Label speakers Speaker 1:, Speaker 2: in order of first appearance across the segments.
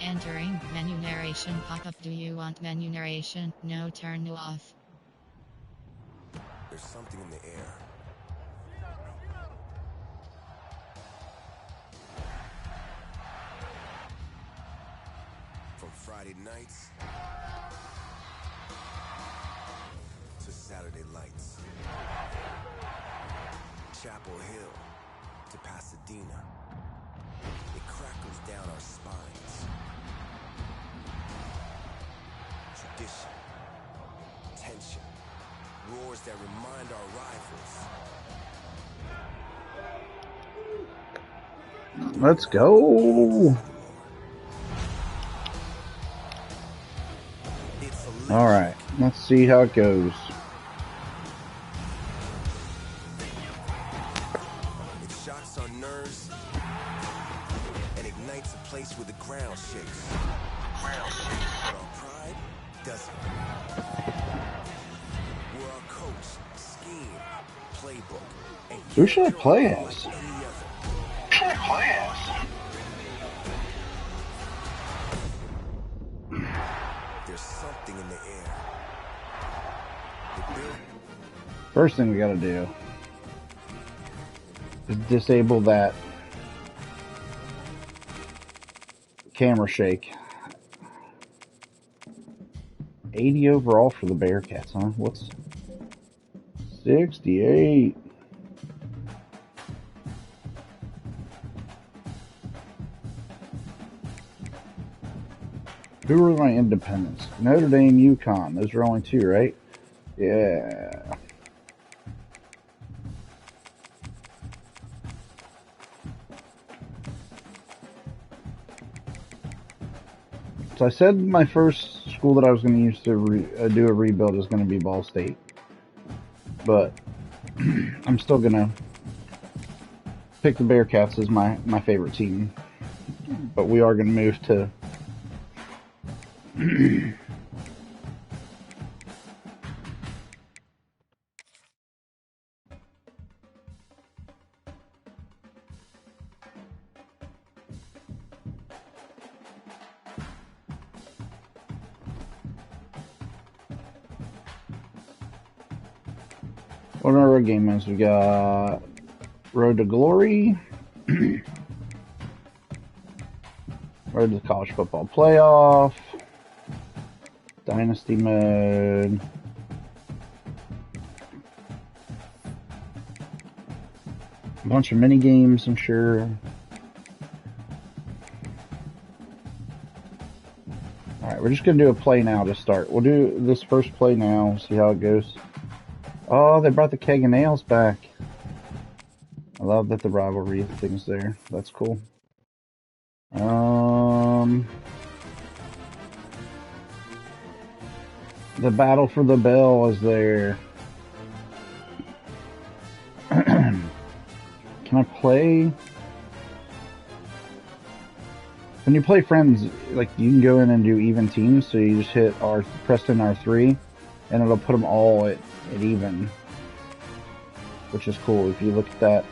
Speaker 1: Entering menu narration pop-up. Do you want menu narration? No, turn it off.
Speaker 2: There's something in the air. From Friday nights to Saturday lights. Chapel Hill to Pasadena. It crackles down our spines. Tradition, tension, roars that remind our rivals.
Speaker 3: Let's go. All right, let's see how it goes.
Speaker 2: It shocks our nerves and ignites a place where the ground shakes. But our pride doesn't. Where our coach, scheme, playbook, and
Speaker 3: Who should I play as?
Speaker 2: There's something in the air.
Speaker 3: First thing we gotta do is disable that camera shake. 80 overall for the Bearcats, huh? What's 68? Who are my independents? Notre Dame, UConn. Those are only two, right? Yeah. So I said my first school that I was going to use to do a rebuild is going to be Ball State. But I'm still going to pick the Bearcats as my favorite team. But we are going to move to what are our game modes? We got Road to Glory, Road to the College Football Playoff, Dynasty mode, a bunch of mini games, I'm sure. Alright, we're just going to do a play now to start. We'll do this first play now, see how it goes. Oh, they brought the Keg and Nails back. I love that the rivalry thing's there. That's cool. The Battle for the Bell is there. Can I play? When you play friends, like, you can go in and do even teams, so you just hit press in R3, and it'll put them all at even, which is cool if you look at that.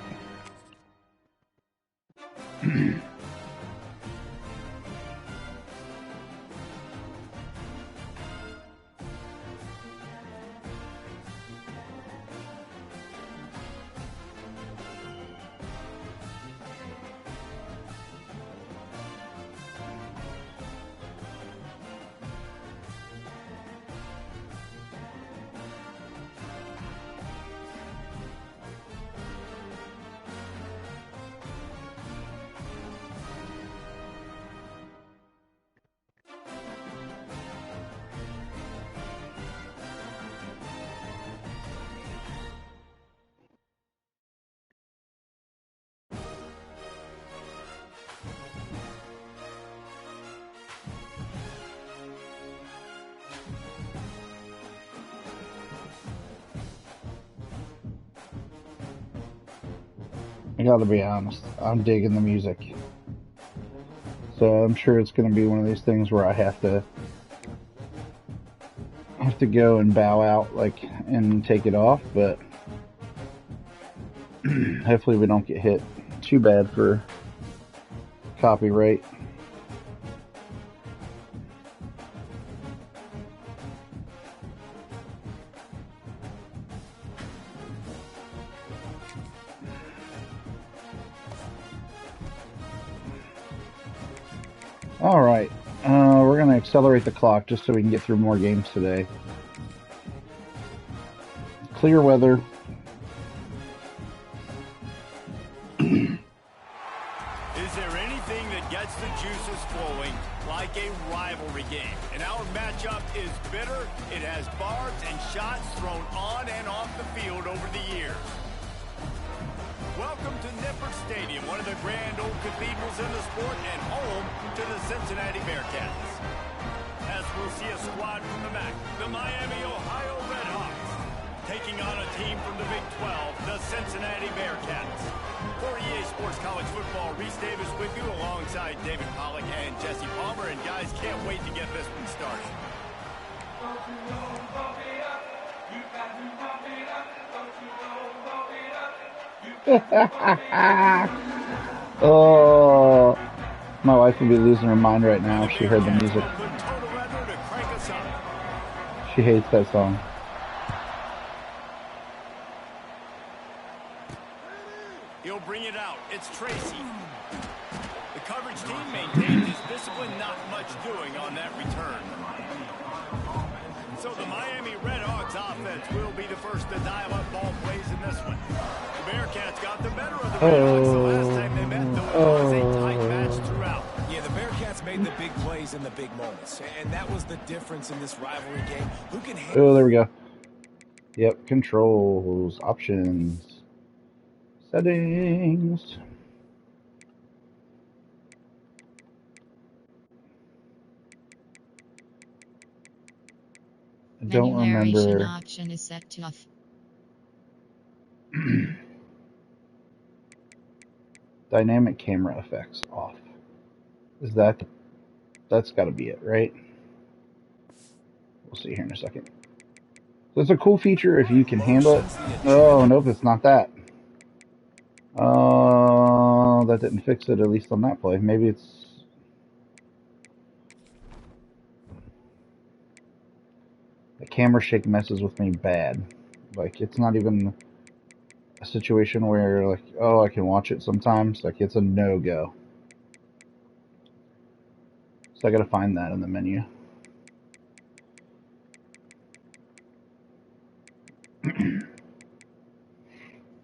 Speaker 3: I gotta be honest, I'm digging the music. So I'm sure it's gonna be one of these things where I have to go and bow out, like, and take it off, but hopefully we don't get hit too bad for copyright. All right, we're going to accelerate the clock just so we can get through more games today. Clear weather.
Speaker 4: Is there anything that gets the juices flowing like a rivalry game? And our matchup is bitter. It has barbs and shots thrown on and off the field over the years. Welcome to Nippert Stadium, one of the grand old cathedrals in the sport and home to the Cincinnati Bearcats. As we'll see a squad from the MAC, the Miami, Ohio Redhawks, taking on a team from the Big 12, the Cincinnati Bearcats. For EA Sports College Football, Reese Davis with you alongside David Pollack and Jesse Palmer. And guys, can't wait to get this one started.
Speaker 3: Oh, my wife would be losing her mind right now if she heard the music. She hates that song.
Speaker 4: He'll bring it out. It's Tracy. The coverage team maintained his discipline, not much doing on that return. So the Miami Redhawks offense will be the first to dial up ball plays in this one. The Bearcats got the better of the Redhawks the last time they met, though it was a tight match throughout.
Speaker 2: Yeah, the Bearcats made the big plays in the big moments, and that was the difference in this rivalry game. Who can handle?
Speaker 3: Oh, there we go. Yep, controls, options, settings. I don't remember.
Speaker 1: Option is set to off.
Speaker 3: Dynamic camera effects off. Is that's got to be it, right? We'll see here in a second. So it's a cool feature if you can handle it. Oh, nope, it's not that. That didn't fix it, at least on that play. Maybe it's... The camera shake messes with me bad. Like, it's not even a situation where, like, oh, I can watch it sometimes. Like, it's a no-go. So I gotta find that in the menu.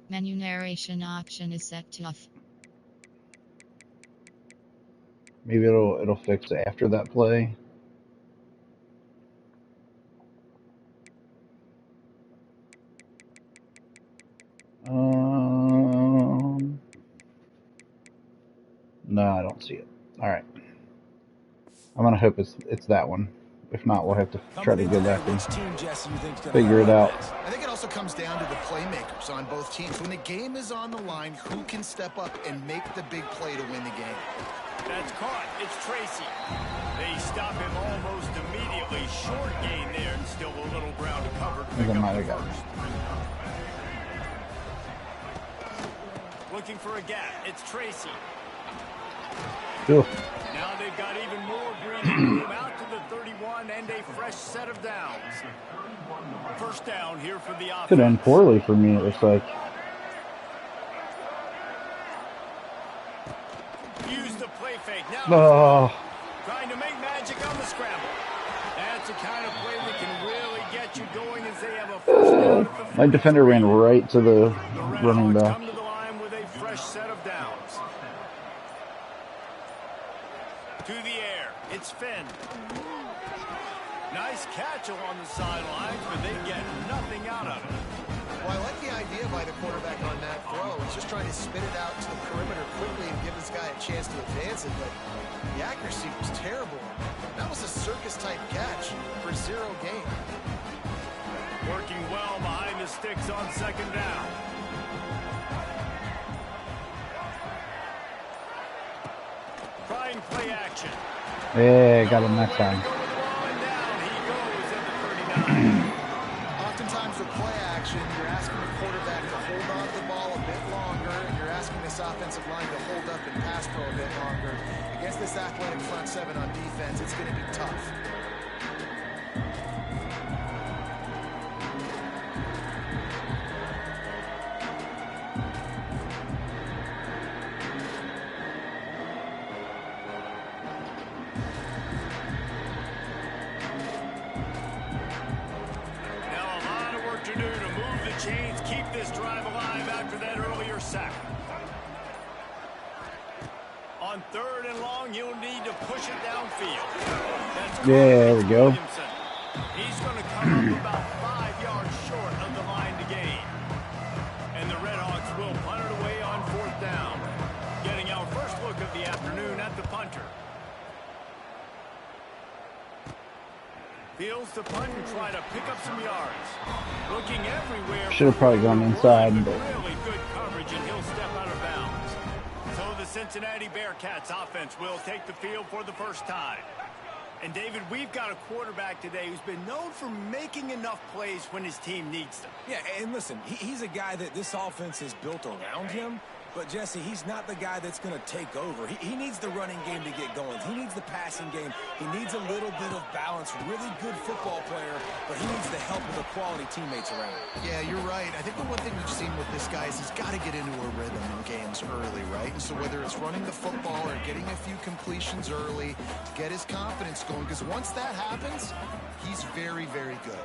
Speaker 1: Menu narration option is set to off.
Speaker 3: Maybe it'll fix it after that play. No, I don't see it. All right. I'm gonna hope it's that one. If not, we'll have to try to go back and figure it out.
Speaker 5: I think it also comes down to the playmakers on both teams. When the game is on the line, who can step up and make the big play to win the game?
Speaker 4: That's caught. It's Tracy. They stop him almost immediately. Short gain there, and still a little ground to cover.
Speaker 3: I think I might have got it.
Speaker 4: Looking for a gap. It's Tracy.
Speaker 3: Ooh.
Speaker 4: Now they've got even more breathing room out to the 31 and a fresh set of downs. First down here for the offense.
Speaker 3: Could end poorly for me, it looks like.
Speaker 4: Use the play fake. Now trying to make magic on the scramble. That's the kind of play that can really get you going as they have a first down at the 40.
Speaker 3: My defender ran right to the running back.
Speaker 4: Come to the line with a fresh set of downs. To the air, it's Finn. Nice catch along the sidelines, but they get nothing out of it.
Speaker 5: Well, I like the idea by the quarterback on that throw. He's just trying to spit it out to the perimeter quickly and give this guy a chance to advance it, but the accuracy was terrible. That was a circus-type catch for zero gain.
Speaker 4: Working well behind the sticks on second down. play action.
Speaker 3: Yeah, got him that time.
Speaker 5: Oftentimes with play action, you're asking the quarterback to hold on to the ball a bit longer, and you're asking this offensive line to hold up and pass pro a bit longer. Against this athletic front seven on defense, it's going to be tough.
Speaker 4: Chains keep this drive alive after that earlier sack. On 3rd and long, you'll need to push it downfield.
Speaker 3: There we go.
Speaker 4: He's going to come up about 5 yards short of the line to gain. And the Redhawks will punt it away on 4th down. Getting our first look of the afternoon at the punter. Fields to punt and try to pick up some yards. Looking everywhere.
Speaker 3: Should have probably gone inside, but
Speaker 4: really good coverage, and he'll step out of bounds. So the Cincinnati Bearcats offense will take the field for the first time. And David, we've got a quarterback today who's been known for making enough plays when his team needs them.
Speaker 6: Yeah, and listen, he's a guy that this offense is built around him. But, Jesse, he's not the guy that's going to take over. He needs the running game to get going. He needs the passing game. He needs a little bit of balance. Really good football player, but he needs the help of the quality teammates around him.
Speaker 5: Yeah, you're right. I think the one thing we've seen with this guy is he's got to get into a rhythm in games early, right? And so whether it's running the football or getting a few completions early to get his confidence going, because once that happens, he's very, very good.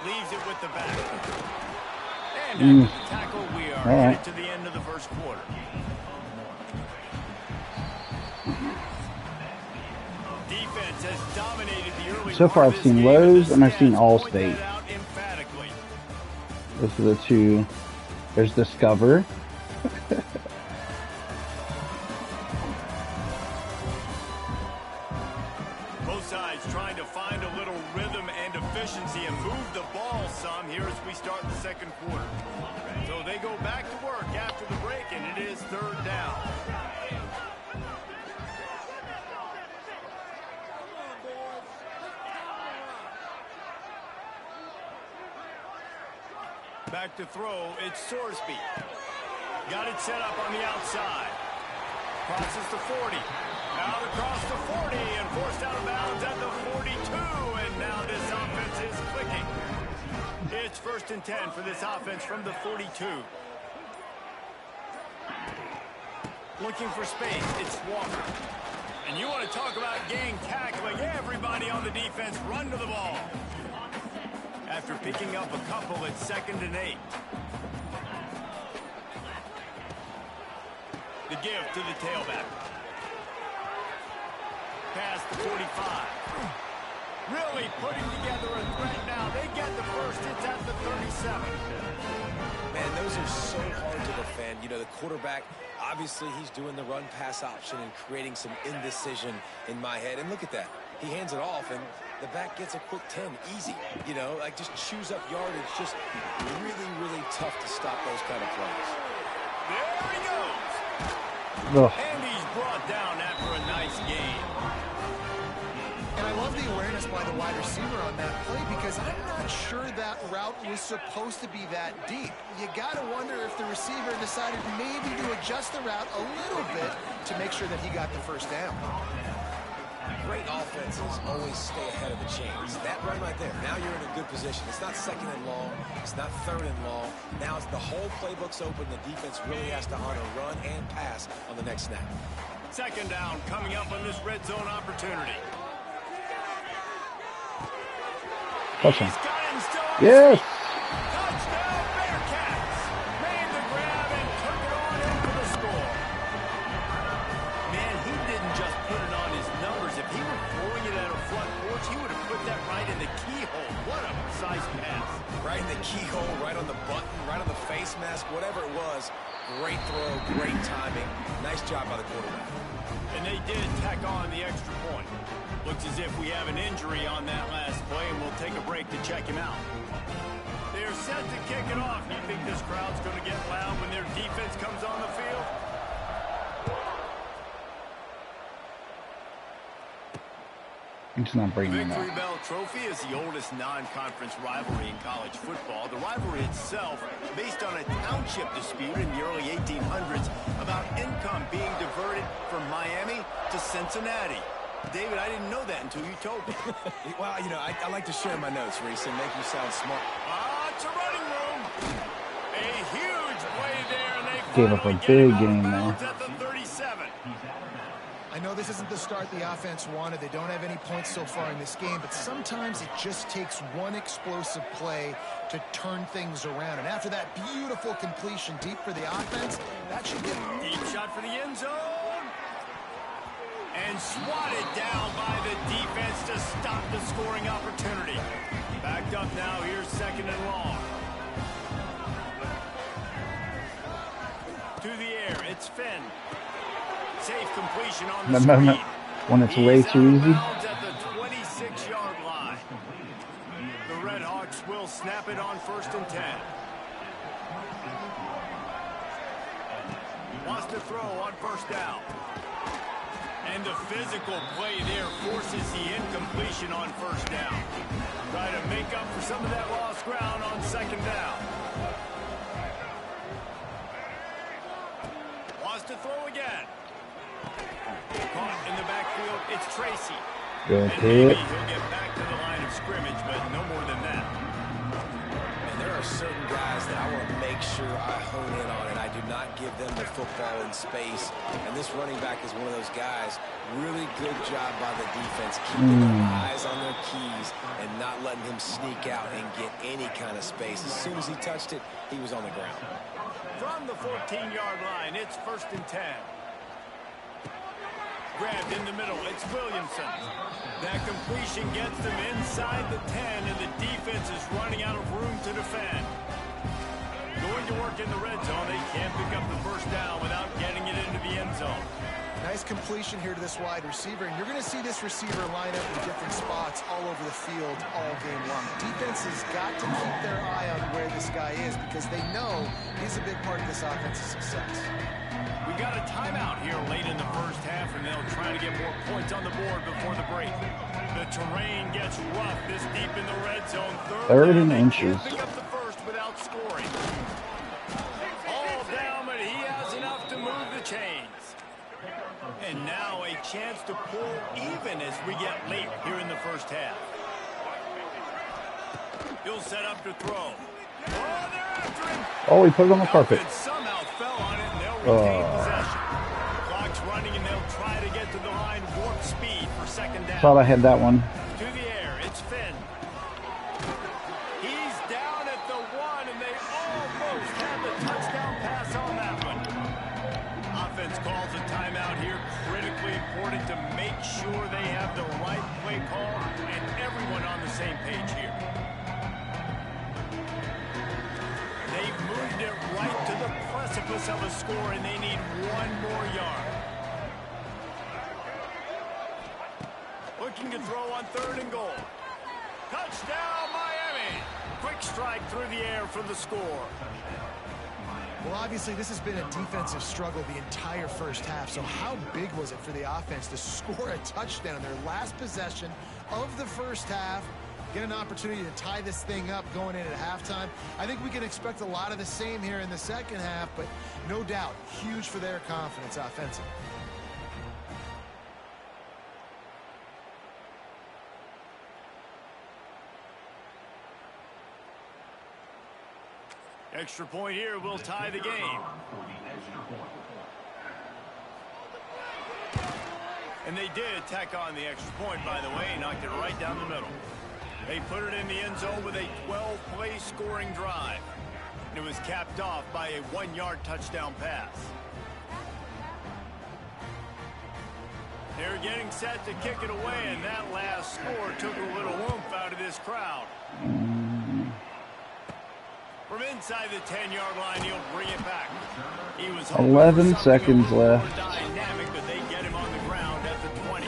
Speaker 4: Leaves it with the back. And after the tackle, we are headed to the end of the first quarter. Defense has dominated the early
Speaker 3: so far I've seen Lowe's and I've seen Allstate.
Speaker 4: Emphatically.
Speaker 3: Those are the two. There's Discover.
Speaker 4: Both sides trying to find a little rhythm and efficiency and move the ball some here as we start the second quarter. So they go back to work after the break, and it is 3rd down. Back to throw, it's Sorsby. Got it set up on the outside. Crosses to 40. Out across the 40 and forced out of bounds at the 42. And now this offense is clicking. It's 1st and 10 for this offense from the 42. Looking for space, it's Walker. And you want to talk about gang tackling. Everybody on the defense run to the ball. After picking up a couple, it's 2nd and 8. The give to the tailback. Past the 45. Really putting together a threat now. They get the first. It's at the 37.
Speaker 6: Man, those are so hard to defend. You know, the quarterback, obviously he's doing the run-pass option and creating some indecision in my head. And look at that. He hands it off, and the back gets a quick 10. Easy. You know, like just chews up yardage. Just really, really tough to stop those kind of plays.
Speaker 4: There he goes.
Speaker 3: Ugh.
Speaker 4: And he's brought down after a nice gain.
Speaker 5: And I love the awareness by the wide receiver on that play because I'm not sure that route was supposed to be that deep. You got to wonder if the receiver decided maybe to adjust the route a little bit to make sure that he got the first down.
Speaker 6: Great offenses always stay ahead of the chains. That run right there, now you're in a good position. It's not 2nd and long. It's not 3rd and long. Now it's the whole playbook's open. The defense really has to honor run and pass on the next snap.
Speaker 4: 2nd down coming up on this red zone opportunity.
Speaker 3: Touchdown.
Speaker 4: He's got him still.
Speaker 3: Yes.
Speaker 4: Touchdown Bearcats. Made the grab and took it on in for the score. Man, he didn't just put it on his numbers. If he were throwing it at a front porch, he would have put that right in the keyhole. What a precise pass.
Speaker 6: Right in the keyhole, right on the button, right on the face mask, whatever it was. Great throw, great timing. Nice job by the quarterback.
Speaker 4: And they did tack on the extra point. Looks as if we have an injury on that last play, and we'll take a break to check him out. They're set to kick it off. Do you think this crowd's going to get loud when their defense comes on the field?
Speaker 3: He's not
Speaker 4: The
Speaker 3: bringing it
Speaker 4: Victory
Speaker 3: up.
Speaker 4: Bell Trophy is the oldest non-conference rivalry in college football. The rivalry itself, based on a township dispute in the early 1800s about income being diverted from Miami to Cincinnati. David, I didn't know that until you told me.
Speaker 6: Well, you know, I like to share my notes, Reese, and make you sound smart.
Speaker 4: It's a running room. A huge play there, and they
Speaker 3: Gave up a
Speaker 4: finally get
Speaker 3: big
Speaker 4: him out of
Speaker 3: game
Speaker 4: bounds
Speaker 3: there.
Speaker 4: at the 37.
Speaker 5: I know this isn't the start the offense wanted. They don't have any points so far in this game, but sometimes it just takes one explosive play to turn things around. And after that beautiful completion deep for the offense, that should get them.
Speaker 4: Deep shot for the end zone. And swatted down by the defense to stop the scoring opportunity. Backed up now. Here's second and long. To the air. It's Finn. Safe completion on the
Speaker 3: That moment
Speaker 4: screen.
Speaker 3: when it's
Speaker 4: He's
Speaker 3: way
Speaker 4: out
Speaker 3: too
Speaker 4: of
Speaker 3: easy.
Speaker 4: bounds at the 26-yard line. The Red Hawks will snap it on 1st and 10. Wants to throw on 1st down. And the physical play there forces the incompletion on 1st down. Try to make up for some of that lost ground on 2nd down. Wants to throw again. Caught in the backfield, it's Tracy.
Speaker 3: Good
Speaker 4: And maybe
Speaker 3: hit.
Speaker 4: he'll get back to the line of scrimmage, but no more than that.
Speaker 6: And there are certain guys that I want to make sure I hone in on, and I do not give them the football in space. And this running back is one of those guys. Really good job by the defense, keeping their eyes on their keys and not letting him sneak out and get any kind of space. As soon as he touched it, he was on the ground.
Speaker 4: From the 14-yard line, it's 1st and 10. Grabbed in the middle, it's Williamson. That completion gets them inside the 10, and the defense is running out of room to defend. Going to work in the red zone, they can't pick up the 1st down without getting it into the end zone.
Speaker 5: Nice completion here to this wide receiver, and you're going to see this receiver line up in different spots all over the field all game long. Defense has got to keep their eye on where this guy is because they know he's a big part of this offense's success.
Speaker 4: We got a timeout here late in the 1st half, and they'll try to get more points on the board before the break. The terrain gets rough this deep in the red zone.
Speaker 3: 3rd
Speaker 4: down,
Speaker 3: and
Speaker 4: they
Speaker 3: inches.
Speaker 4: can't pick up the 1st without scoring. All down, but he has enough to move the chains. And now a chance to pull even as we get late here in the 1st half. He'll set up to throw. Oh, they're after him.
Speaker 3: Oh, he put it on the carpet.
Speaker 4: Outfit somehow fell on it, and they'll retain possession. Clock's running, and they'll try to get to the line warp speed for 2nd down.
Speaker 3: Thought I had that one.
Speaker 4: To the air, it's Finn. He's down at the 1, and they almost have the touchdown pass on that one. Offense calls a timeout here. Critically important to make sure they have the right play call and everyone on the same page here. They've moved it right to the precipice of a score, and they need 1 more yard. Looking to throw on 3rd and goal. Touchdown, Miami! Quick strike through the air for the score.
Speaker 5: Well, obviously, this has been a defensive struggle the entire 1st half, so how big was it for the offense to score a touchdown, their last possession of the 1st half, get an opportunity to tie this thing up going in at halftime? I think we can expect a lot of the same here in the 2nd half, but no doubt, huge for their confidence offensively.
Speaker 4: Extra point here will tie the game. And they did tack on the extra point, by the way, knocked it right down the middle. They put it in the end zone with a 12-play scoring drive. And it was capped off by a 1-yard touchdown pass. They're getting set to kick it away, and that last score took a little oomph out of this crowd. From inside the 10-yard line, he'll bring it back. He was
Speaker 3: 11 seconds left.
Speaker 4: Dynamic, but they get him on the ground at the 20.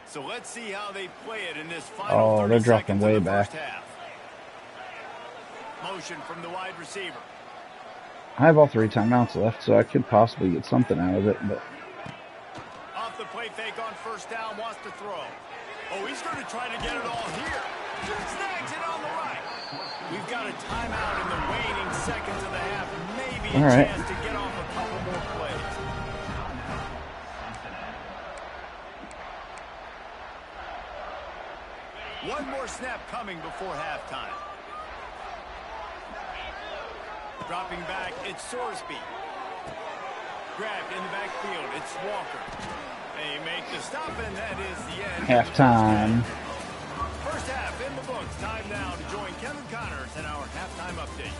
Speaker 4: So let's see how they play it in this final 30
Speaker 3: they're dropping
Speaker 4: seconds
Speaker 3: way
Speaker 4: of the
Speaker 3: back.
Speaker 4: first half. Motion from the wide receiver.
Speaker 3: I have all 3 timeouts left, so I could possibly get something out of it, but...
Speaker 4: Off the play fake on first down, wants to throw. Oh, he's going to try to get it all here. Snags it on the right. We've got a timeout in the waning seconds of the half. Maybe a chance to get off a couple more plays. One more snap coming before halftime. Dropping back, it's Sorsby. Grabbed in the backfield, it's Walker. They make the stop, and that is the end.
Speaker 3: Halftime.
Speaker 4: First half in the books. Time now to join Kevin Connors in our halftime update.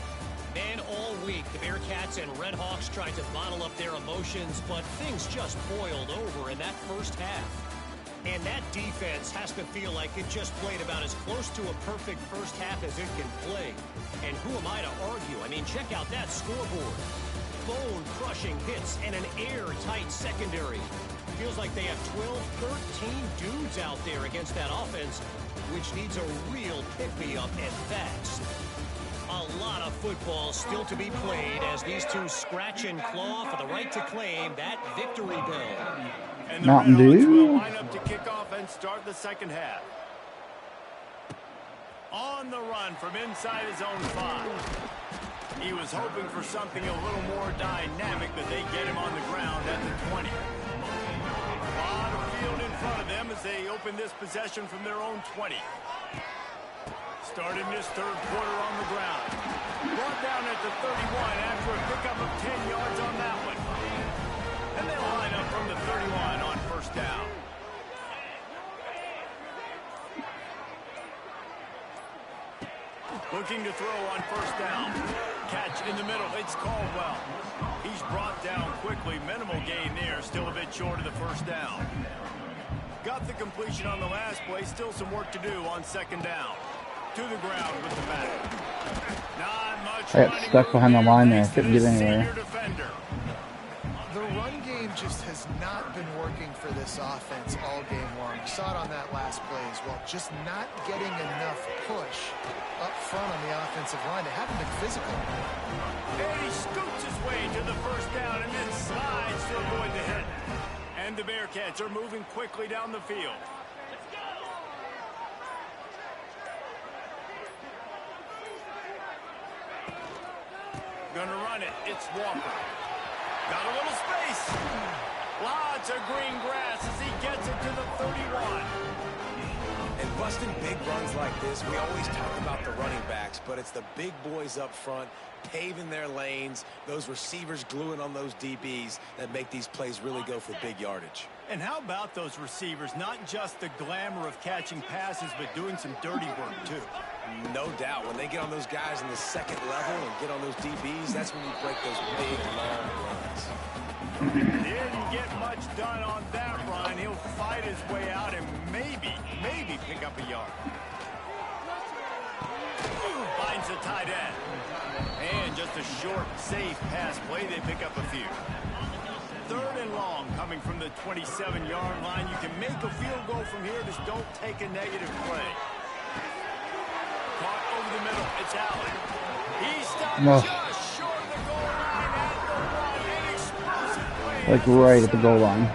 Speaker 7: Man, all week, the Bearcats and Redhawks tried to bottle up their emotions, but things just boiled over in that first half. And that defense has to feel like it just played about as close to a perfect first half as it can play. And who am I to argue? I mean, check out that scoreboard. Bone-crushing hits and an airtight secondary. Feels like they have 12, 13 dudes out there against that offense, which needs a real pick-me-up and fast. A lot of football still to be played as these two scratch and claw for the right to claim that victory bell.
Speaker 4: And the
Speaker 3: Mountain
Speaker 4: Redhawks will
Speaker 3: Dew.
Speaker 4: line up to kick off and start the second half. On the run from inside his own 5. He was hoping for something a little more dynamic, but they get him on the ground at the 20. A lot of field in front of them as they open this possession from their own 20. Starting this third quarter on the ground. Brought down at the 31 after a pickup of 10 yards on that one. And they'll line up from the 31 on first down. Looking to throw on first down. Catch in the middle. It's Caldwell. He's brought down quickly. Minimal gain there. Still a bit short of the first down. Got the completion on the last play. Still some work to do on second down. To the ground with the back. Not much.
Speaker 3: I got stuck behind the line there. I couldn't get anywhere.
Speaker 5: The run game just has not been working for this offense all game long. You saw it on that last play as well. Just not getting enough push up front on the offensive line. They haven't been physical.
Speaker 4: And he scoots his way to the first down and then slides to avoid the hit. And the Bearcats are moving quickly down the field. Gonna run it. It's Walker. Got a little space. Lots of green grass as he gets it to the 31.
Speaker 6: And busting big runs like this, we always talk about the running backs, but it's the big boys up front paving their lanes, those receivers gluing on those DBs that make these plays really go for big yardage.
Speaker 4: And how about those receivers? Not just the glamour of catching passes, but doing some dirty work, too.
Speaker 6: No doubt. When they get on those guys in the second level and get on those DBs, that's when you break those big, long runs.
Speaker 4: Didn't get much done on that run. He'll fight his way out and maybe pick up a yard. Finds the tight end. And just a short, safe pass play. They pick up a few. Third and long coming from the 27-yard line. You can make a field goal from here. Just don't take a negative play. Caught over the middle. It's Allen. He stopped just short of the goal line at the run. An explosive play.
Speaker 3: Like right at the goal line.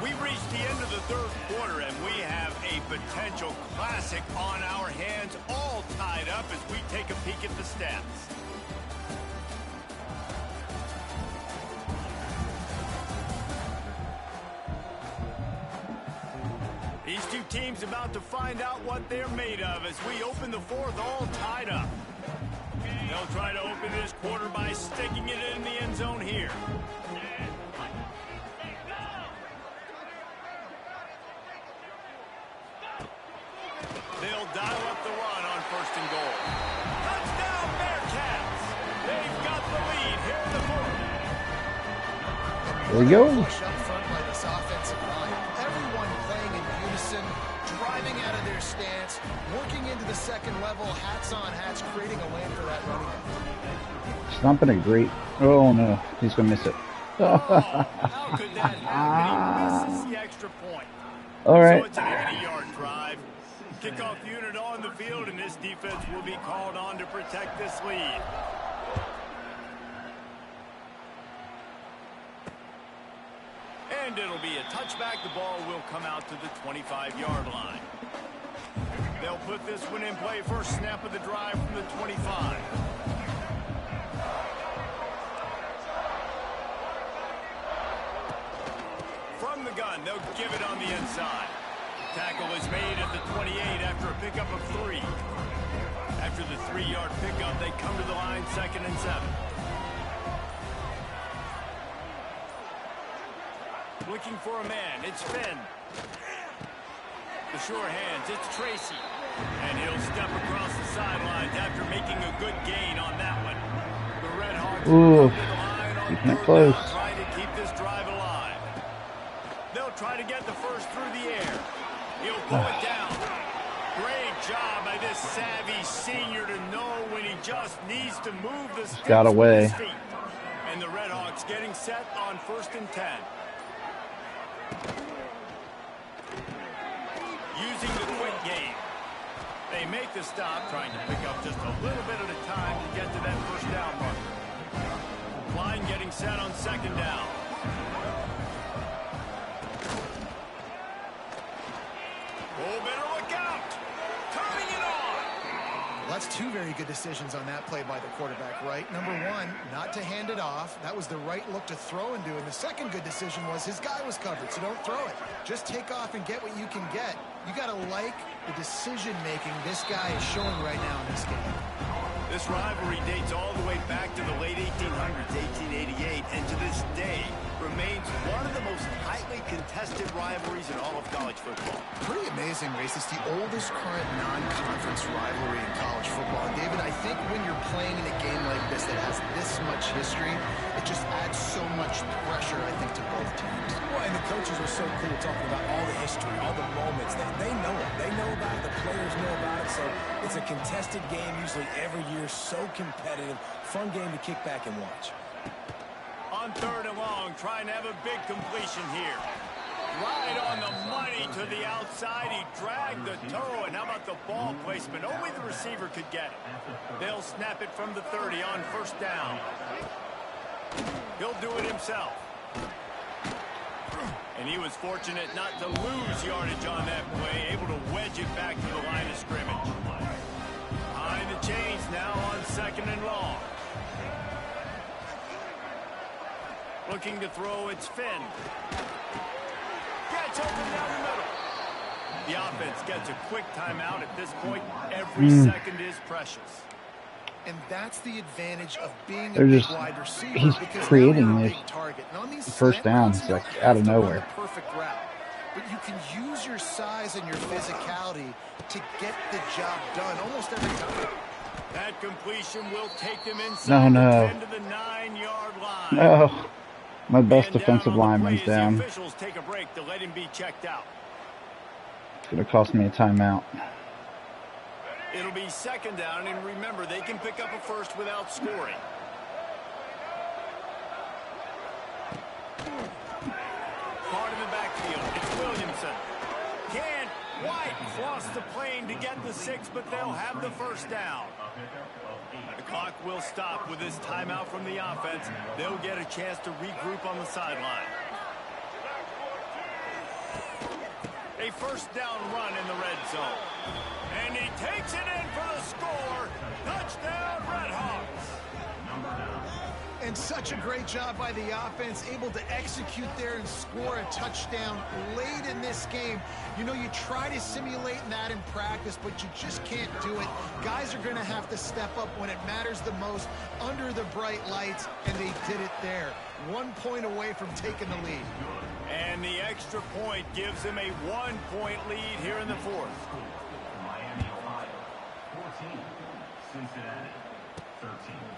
Speaker 4: We've reached the end of the third quarter, and we have a potential classic on our hands, all tied up as we take a peek at the stats. These two teams about to find out what they're made of as we open the fourth, all tied up. They'll try to open this quarter by sticking it in the end zone here. They'll dial up the run on first and goal. Touchdown, Bearcats! They've got the lead here in the fourth.
Speaker 3: There we go.
Speaker 5: Push up front by this offensive line. Everyone playing in unison, driving out of their stance, working into the second level, hats on hats, creating a lane for that running back.
Speaker 3: Stomping a great. Oh no, he's gonna miss it.
Speaker 4: How could that happen? He misses the extra point.
Speaker 3: All right.
Speaker 4: So it's an 80-yard drive. Kickoff unit on the field, and this defense will be called on to protect this lead. And it'll be a touchback. The ball will come out to the 25-yard line. They'll put this one in play. First snap of the drive from the 25. From the gun, they'll give it on the inside. Tackle is made at the 28 after a pickup of 3. After the 3-yard pickup, they come to the line 2nd and 7. Looking for a man, it's Finn. The sure hands, it's Tracy. And he'll step across the sidelines after making a good gain on that one. The Red Hawks
Speaker 3: Ooh,
Speaker 4: come to the line on
Speaker 3: keeping it
Speaker 4: 3rd
Speaker 3: close.
Speaker 4: down, trying to keep this drive alive. They'll try to get the first through the air. He'll pull it down. Great job by this savvy senior to know when he just needs to move the sticks
Speaker 3: got away.
Speaker 4: with his feet. And the Red Hawks getting set on 1st and 10. Using the quick game. They make the stop, trying to pick up just a little bit at a time to get to that first down marker. Line getting set on 2nd down. Oh, better look out. Turning it on.
Speaker 5: Well, that's 2 very good decisions on that play by the quarterback, right? Number 1, not to hand it off. That was the right look to throw into. And the second good decision was his guy was covered, so don't throw it. Just take off and get what you can get. You got to like the decision-making this guy is showing right now in this game.
Speaker 4: This rivalry dates all the way back to the late 1800s, 1888, and to this day remains one of the most highly contested rivalries in all of college football.
Speaker 5: Pretty amazing, Race. It's the oldest current non-conference rivalry in college football. And David, I think when you're playing in a game like this that has this much history, it just adds so much pressure, I think, to both teams.
Speaker 6: Well, and the coaches are so cool talking about all the history, all the moments. They know it. They know about it. The players know about it. So it's a contested game usually every year. So competitive. Fun game to kick back and watch.
Speaker 4: On 3rd and long, trying to have a big completion here. Right on the money to the outside. He dragged the toe. And how about the ball placement? Only the receiver could get it. They'll snap it from the 30 on 1st down. He'll do it himself. And he was fortunate not to lose yardage on that play, able to wedge it back to the line of scrimmage. Behind the chains now on 2nd and long. Looking to throw, it's Finn. Gets open down the middle. The offense gets a quick timeout at this point. Every second is precious.
Speaker 5: And that's the advantage of being
Speaker 3: They're
Speaker 5: a big
Speaker 3: just-
Speaker 5: wide receiver.
Speaker 3: he's
Speaker 5: because
Speaker 3: creating
Speaker 5: now you're a
Speaker 3: this
Speaker 5: big target. And on these
Speaker 3: first
Speaker 5: slant
Speaker 3: down,
Speaker 5: routes,
Speaker 3: it's
Speaker 5: you
Speaker 3: like
Speaker 5: don't
Speaker 3: out of
Speaker 5: have to run
Speaker 3: nowhere.
Speaker 5: the perfect route. But you can use your size and your physicality to get the job done almost every time.
Speaker 4: That completion will take them inside
Speaker 3: No.
Speaker 4: the 10 to the 9-yard line.
Speaker 3: No. My best
Speaker 4: Man
Speaker 3: defensive
Speaker 4: down on the
Speaker 3: lineman's
Speaker 4: play as
Speaker 3: down.
Speaker 4: The officials take a break to let him be checked out.
Speaker 3: It's going to cost me a timeout.
Speaker 4: It'll be 2nd down, and remember, they can pick up a first without scoring. Hard in the backfield, it's Williamson. Can White cross the plane to get the 6, but they'll have the first down. The clock will stop with this timeout from the offense. They'll get a chance to regroup on the sideline. A first down run in the red zone. And he takes it in for the score. Touchdown, Red Hawks.
Speaker 5: And such a great job by the offense, able to execute there and score a touchdown late in this game. You know, you try to simulate that in practice, but you just can't do it. Guys are going to have to step up when it matters the most under the bright lights, and they did it there. 1 point away from taking the lead.
Speaker 4: And the extra point gives him a 1-point lead here in the 4th.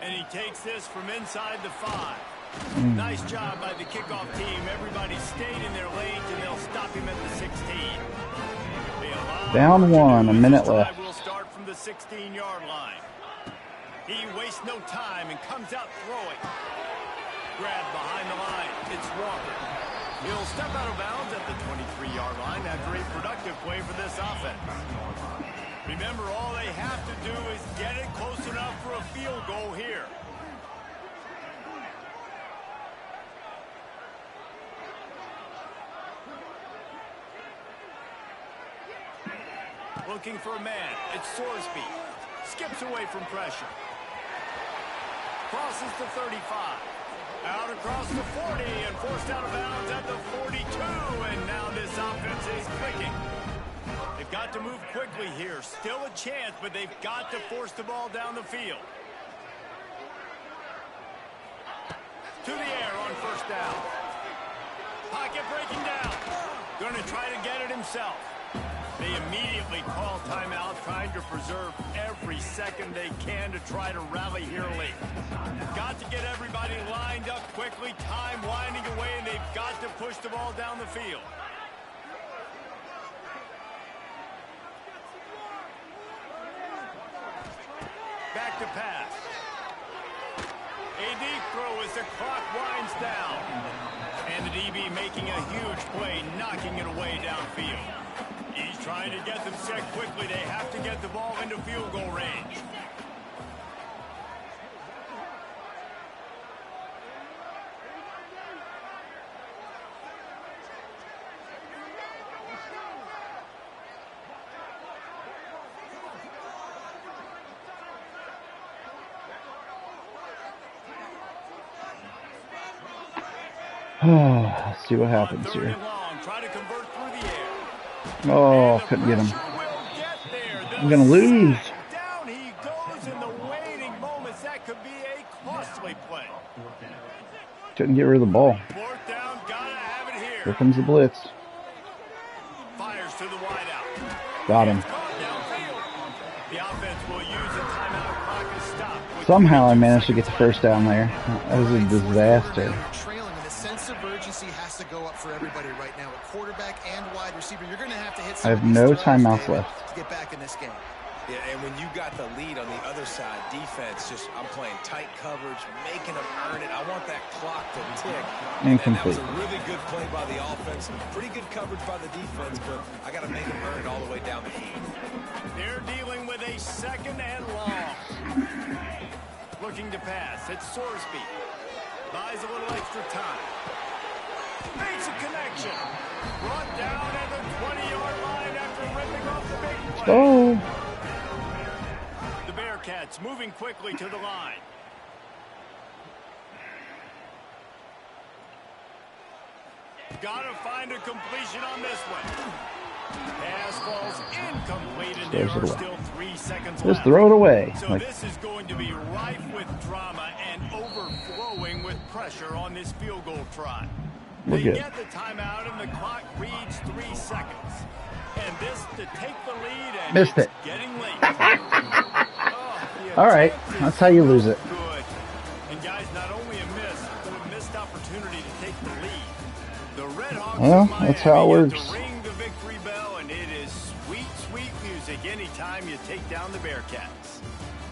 Speaker 4: And he takes this from inside the 5. Nice job by the kickoff team. Everybody stayed in their lanes, and they'll stop him at the 16.
Speaker 3: Down 1, a minute left.
Speaker 4: Will start from the 16-yard line. He wastes no time and comes out throwing. Grabbed behind the line. It's Walker. He'll step out of bounds at the 23-yard line after a productive play for this offense. Remember, all they have to do is get it close enough for a field goal here. Looking for a man. It's Sorsby. Skips away from pressure. Crosses the 35. Out across the 40 and forced out of bounds at the 42. And now this offense is clicking. They've got to move quickly here. Still a chance, but they've got to force the ball down the field. To the air on first down. Pocket breaking down. Going to try to get it himself. They immediately call timeout, trying to preserve every second they can to try to rally here late. Got to get everybody lined up quickly, time winding away, and they've got to push the ball down the field. Back to pass. A deep throw as the clock winds down. And the DB making a huge play, knocking it away downfield. He's trying to get them set quickly. They have to get the ball into field goal range.
Speaker 3: Let's see what happens here.
Speaker 4: Try to convert through the air.
Speaker 3: Oh, couldn't get him. I'm gonna lose.
Speaker 4: Down he goes in the waiting moments. That could be a costly play.
Speaker 3: Couldn't get rid of the ball.
Speaker 4: Fourth down, gotta have it here.
Speaker 3: Here comes the blitz.
Speaker 4: Fires to the wideout.
Speaker 3: Got him.
Speaker 4: The offense will use a timeout clock to stop.
Speaker 3: Somehow I managed to get the first down there. That was a disaster.
Speaker 5: Trailing, and the sense of urgency has to go up for everybody right now. At quarterback and wide receiver, you're going to have to hit some
Speaker 3: I have no timeouts left.
Speaker 5: to get back in this game.
Speaker 6: Yeah, and when you got the lead on the other side, defense, I'm playing tight coverage, making them earn it. I want that clock to tick.
Speaker 3: Incomplete.
Speaker 6: And that was a really good play by the offense. Pretty good coverage by the defense, but I got to make them earn it all the way down the field.
Speaker 4: They're dealing with a second and long. Looking to pass. It's Sorsby. Buys a little extra time. Makes a connection. Brought down at the 20-yard line after ripping off the big play.
Speaker 3: Oh.
Speaker 4: The Bearcats moving quickly to the line. Gotta find a completion on this one. Pass falls incomplete, and there are still 3 seconds left.
Speaker 3: Just throw it away.
Speaker 4: So this is going to be rife with drama and overflowing with pressure on this field goal try.
Speaker 3: We're
Speaker 4: They
Speaker 3: good.
Speaker 4: get the timeout, and the clock reads 3 seconds. And this to take the lead, and
Speaker 3: Missed
Speaker 4: it's
Speaker 3: it.
Speaker 4: getting late.
Speaker 3: All right, that's how you lose it.
Speaker 4: Good. And guys, not only a miss, but a missed opportunity to take the lead. The Red Hawks
Speaker 3: Well,
Speaker 4: of
Speaker 3: that's how it
Speaker 4: Miami get
Speaker 3: works.
Speaker 4: to ring the victory bell, and it is sweet, sweet music anytime you take down the Bearcats.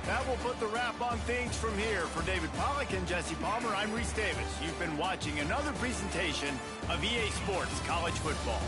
Speaker 4: That will put the wrap on things from here. For David Pollack and Jesse Palmer, I'm Reese Davis. You've been watching another presentation of EA Sports College Football.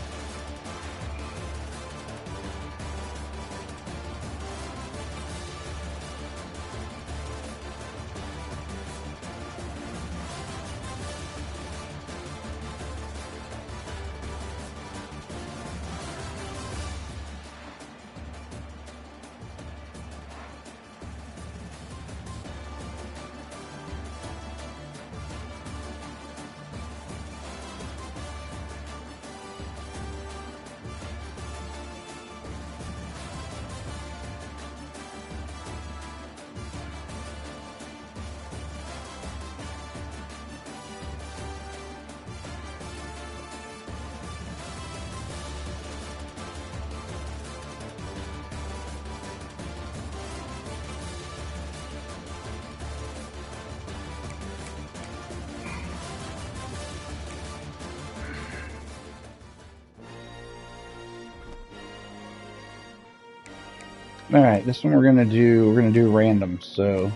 Speaker 3: Alright, this one we're gonna do random, so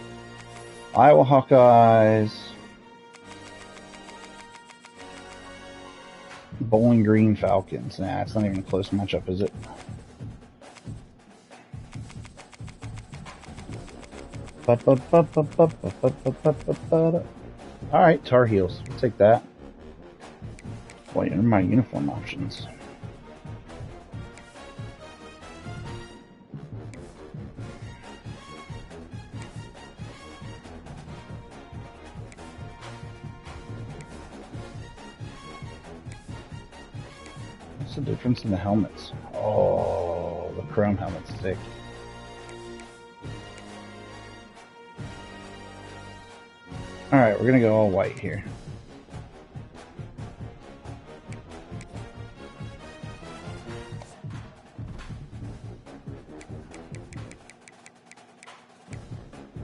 Speaker 3: Iowa Hawkeyes Bowling Green Falcons. Nah, it's not even a close matchup, is it? Alright, Tar Heels. We'll take that. Wait, what are my uniform options? What's the difference in the helmets? Oh, the chrome helmet's sick. Alright, we're gonna go all white here.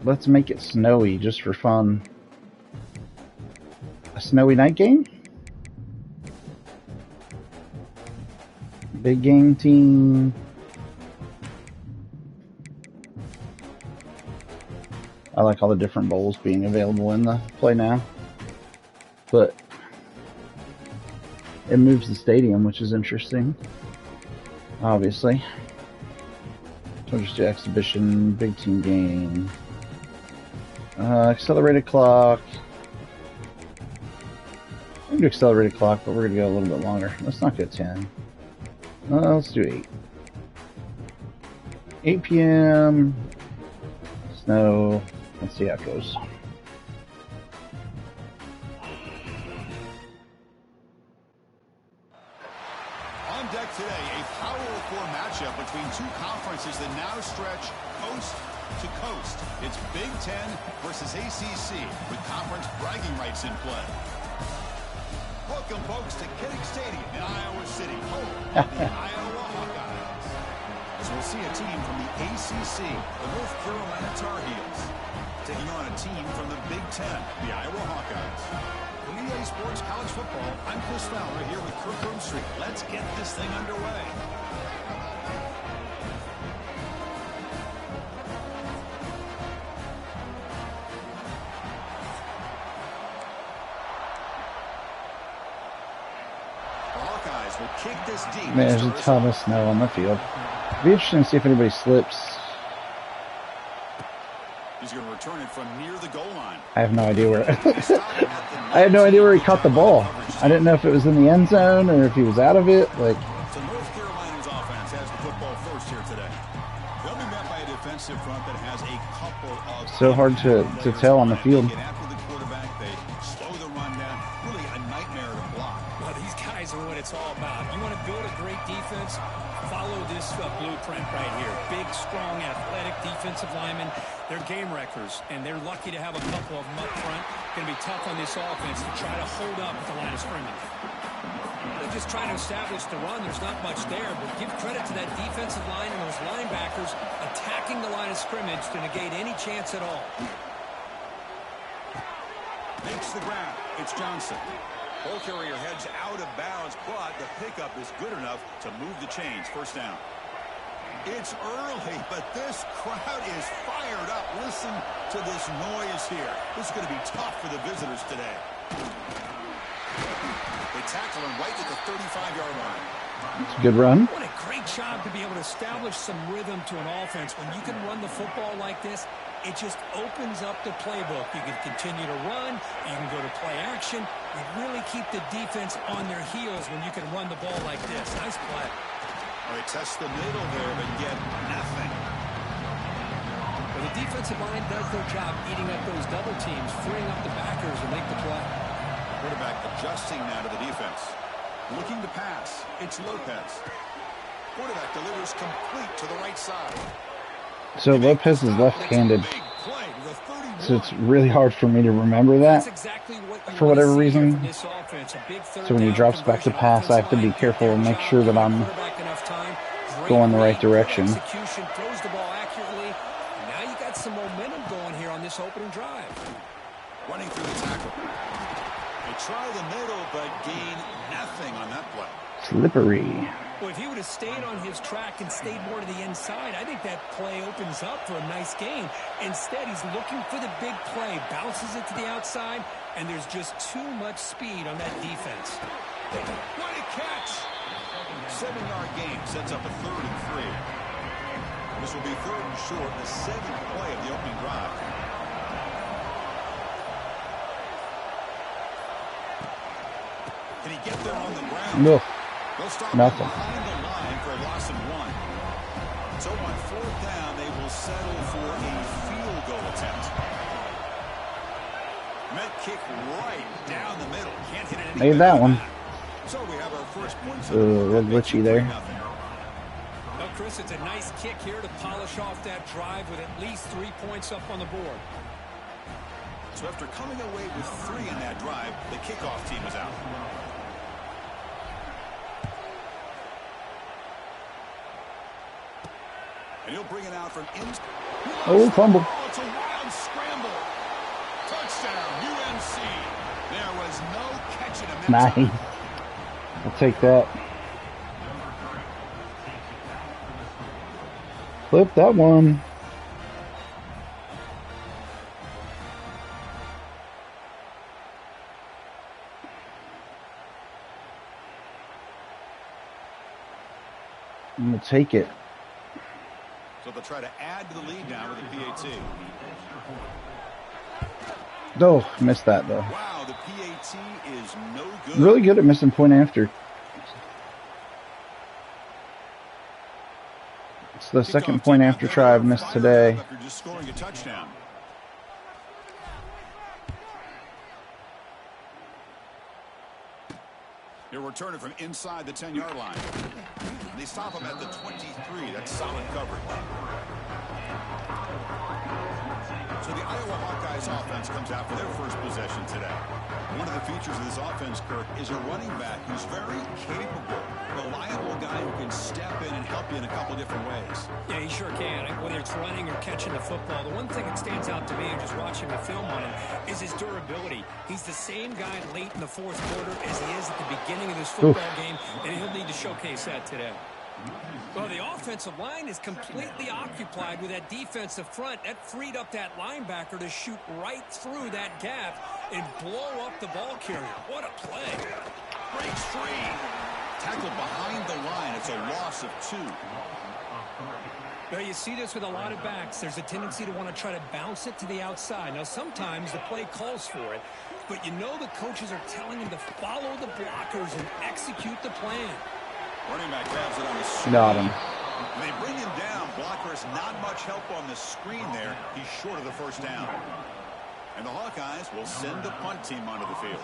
Speaker 3: Let's make it snowy just for fun. A snowy night game? Big game team. I like all the different bowls being available in the play now. But it moves the stadium, which is interesting. Obviously. So we'll just do exhibition, big team game. Accelerated clock. We can do accelerated clock, but we're going to go a little bit longer. Let's not go 10. Let's do 8. 8 p.m. Snow. Let's see how it goes.
Speaker 8: On deck today, a Power 4 matchup between two conferences that now stretch coast to coast. It's Big Ten versus ACC with conference bragging rights in play. Welcome, folks, to Kinnick Stadium in Iowa City, home of the Iowa Hawkeyes. As we'll see a team from the ACC, the North Carolina Tar Heels, taking on a team from the Big Ten, the Iowa Hawkeyes. From EA Sports College Football, I'm Chris Fowler here with Kirk Broomstreet. Let's get this thing underway. Will kick this deep.
Speaker 3: Man, there's a ton of snow on the field. It'll be interesting to see if anybody slips.
Speaker 8: He's going to return it from near the goal line.
Speaker 3: I have no idea where. I had no idea where he caught the ball. I didn't know if it was in the end zone or if he was out of it. Like.
Speaker 8: So North Carolina's offense has the football first here today. They'll be met by a defensive front that has a couple of.
Speaker 3: So hard to tell on the field.
Speaker 8: After the quarterback, they slow the run down. Really a nightmare to block.
Speaker 7: Well, these guys are what it's all about. You want to build a great defense? Follow this blueprint right here. Big, strong, athletic defensive linemen. They're game wreckers, and they're lucky to have a couple of them up front. Going to be tough on this offense to try to hold up at the line of scrimmage. They're just trying to establish the run. There's not much there, but give credit to that defensive line and those linebackers attacking the line of scrimmage to negate any chance at all.
Speaker 8: Makes the grab. It's Johnson. Ball carrier heads out of bounds, but the pickup is good enough to move the chains. First down. It's early, but this crowd is fired up. Listen to this noise here. This is going to be tough for the visitors today. They tackle him right at the 35-yard line.
Speaker 3: It's a good run.
Speaker 7: What a great job to be able to establish some rhythm to an offense. When you can run the football like this, it just opens up the playbook. You can continue to run. You can go to play action. You really keep the defense on their heels when you can run the ball like this. Nice play.
Speaker 8: All right, test the middle there, but get nothing.
Speaker 7: Well, the defensive line does their job eating up those double teams, freeing up the backers to make the play.
Speaker 8: Quarterback adjusting now to the defense. Looking to pass. It's Lopez. Quarterback delivers complete to the right side.
Speaker 3: So Lopez is left-handed, so it's really hard for me to remember that for whatever reason. So when he drops back to pass, I have to be careful and make sure that I'm going the right direction.
Speaker 7: Throws the ball accurately. Now you got some momentum going here on this opening drive.
Speaker 8: Running through the tackle. They try the middle, but gain nothing on that play.
Speaker 3: Slippery.
Speaker 7: Well, if he would have stayed on his track and stayed more to the inside, I think that play opens up for a nice gain. Instead, he's looking for the big play, bounces it to the outside, and there's just too much speed on that defense.
Speaker 8: What a catch! 7-yard gain sets up a 3rd and 3. This will be 3rd and short, the 7th play of the opening drive. Can he get there on the ground?
Speaker 3: No.
Speaker 8: They'll start
Speaker 3: Nothing.
Speaker 8: behind the line for a loss of 1. So on 4th down, they will settle for a field goal attempt. Met kick right down the middle. Can't hit it any
Speaker 3: Made that one.
Speaker 8: So we have our first points.
Speaker 3: A little glitchy there.
Speaker 7: Well, Chris, it's a nice kick here to polish off that drive with at least 3 points up on the board.
Speaker 8: So after coming away with 3 in that drive, the kickoff team is out. And he'll bring it out from in.
Speaker 3: Oh, fumble.
Speaker 8: Oh, it's a wild scramble. Touchdown, UNC. There was no catching him.
Speaker 3: Nice. I'll take that. Flip that one. I'm gonna take it.
Speaker 8: So they'll try to add to the lead now with the PAT.
Speaker 3: Oh, missed that though.
Speaker 8: Wow, the PAT is no good.
Speaker 3: Really good at missing point after. It's the second point after try I've missed today.
Speaker 8: After just scoring a touchdown. They're returning from inside the 10-yard line. And they stop him at the 23. That's solid coverage. So the Iowa Hawkeyes offense comes out for their first possession today. One of the features of this offense, Kirk, is a running back who's very capable, reliable guy who can step in and help you in a couple different ways.
Speaker 7: Yeah, he sure can. Whether it's running or catching the football, the one thing that stands out to me and just watching the film on him is his durability. He's the same guy late in the 4th quarter as he is at the beginning of this football game, and he'll need to showcase that today. Well, the offensive line is completely occupied with that defensive front. That freed up that linebacker to shoot right through that gap and blow up the ball carrier. What a play.
Speaker 8: Breaks free. Tackled behind the line. It's a loss of 2.
Speaker 7: Well, you see this with a lot of backs. There's a tendency to want to try to bounce it to the outside. Now, sometimes the play calls for it, but you know the coaches are telling him to follow the blockers and execute the plan.
Speaker 8: Running back grabs it on the screen.
Speaker 3: Got him.
Speaker 8: They bring him down. Blockers not much help on the screen there. He's short of the first down. And the Hawkeyes will send the punt team onto the field.